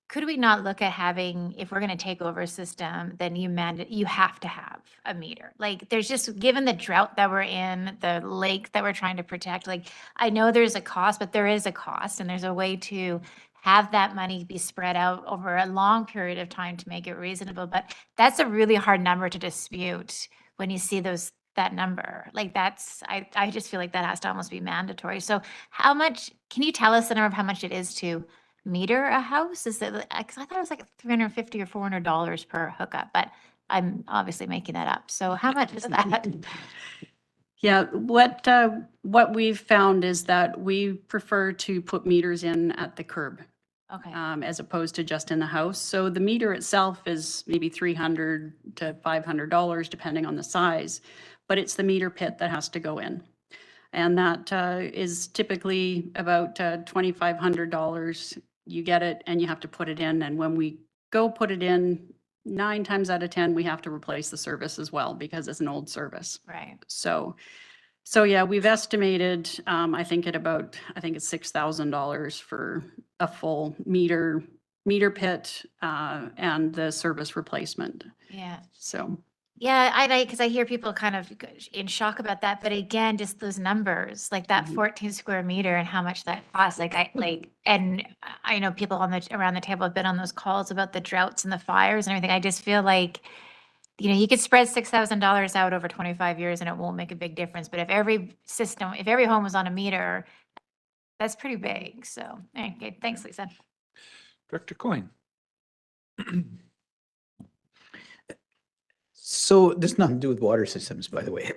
could we not look at having, if we're going to take over a system, then you have to have a meter? Like there's just, given the drought that we're in, the lake that we're trying to protect, like I know there's a cost, but there is a cost, and there's a way to have that money be spread out over a long period of time to make it reasonable. But that's a really hard number to dispute when you see that number. Like I just feel like that has to almost be mandatory. So how much, can you tell us the number of how much it is to meter a house? Is it, because I thought it was like $350 or $400 per hookup, but I'm obviously making that up. So how much is that?
Yeah, what we've found is that we prefer to put meters in at the curb.
Okay.
As opposed to just in the house. So the meter itself is maybe $300 to $500 depending on the size, but it's the meter pit that has to go in. And that is typically about $2,500. You get it and you have to put it in. And when we go put it in, 9 times out of 10, we have to replace the service as well because it's an old service.
Right.
So So yeah, we've estimated, I think it's $6,000 for a full meter pit, and the service replacement.
Yeah.
So,
Yeah, because I hear people kind of in shock about that, but again, just those numbers, like that 14 square meter and how much that costs, and I know people around the table have been on those calls about the droughts and the fires and everything. I just feel like, you could spread $6,000 out over 25 years and it won't make a big difference. But if every home was on a meter, that's pretty big. So, okay, thanks, Lisa.
Director Coyne.
So this has nothing to do with water systems, by the way.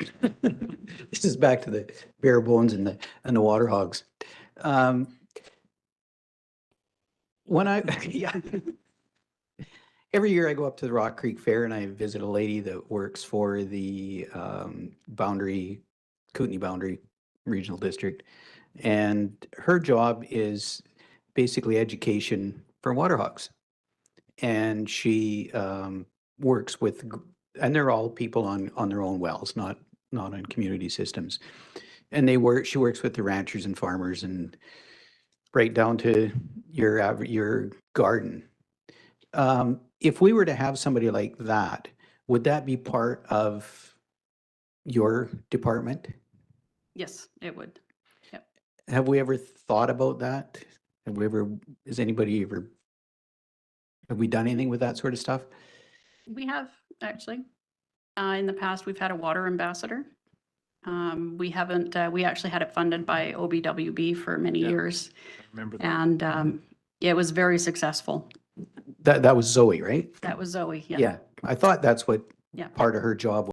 This is back to the bare bones and the water hogs. Yeah. Every year I go up to the Rock Creek Fair and I visit a lady that works for the Kootenai Boundary Regional District. And her job is basically education for water hogs. And she works with, and they're all people on their own wells, not on community systems. And she works with the ranchers and farmers and right down to your garden. If we were to have somebody like that, would that be part of your department?
yes, it would. Yep.
Have we ever thought about that? Have we done anything with that sort of stuff?
We have, actually. In the past, we've had a water ambassador. We haven't, we actually had it funded by OBWB for many years.
I remember that.
And it was very successful.
That was Zoe, right?
That was Zoe, yeah.
Yeah, I thought that's what
Yeah.
part of her job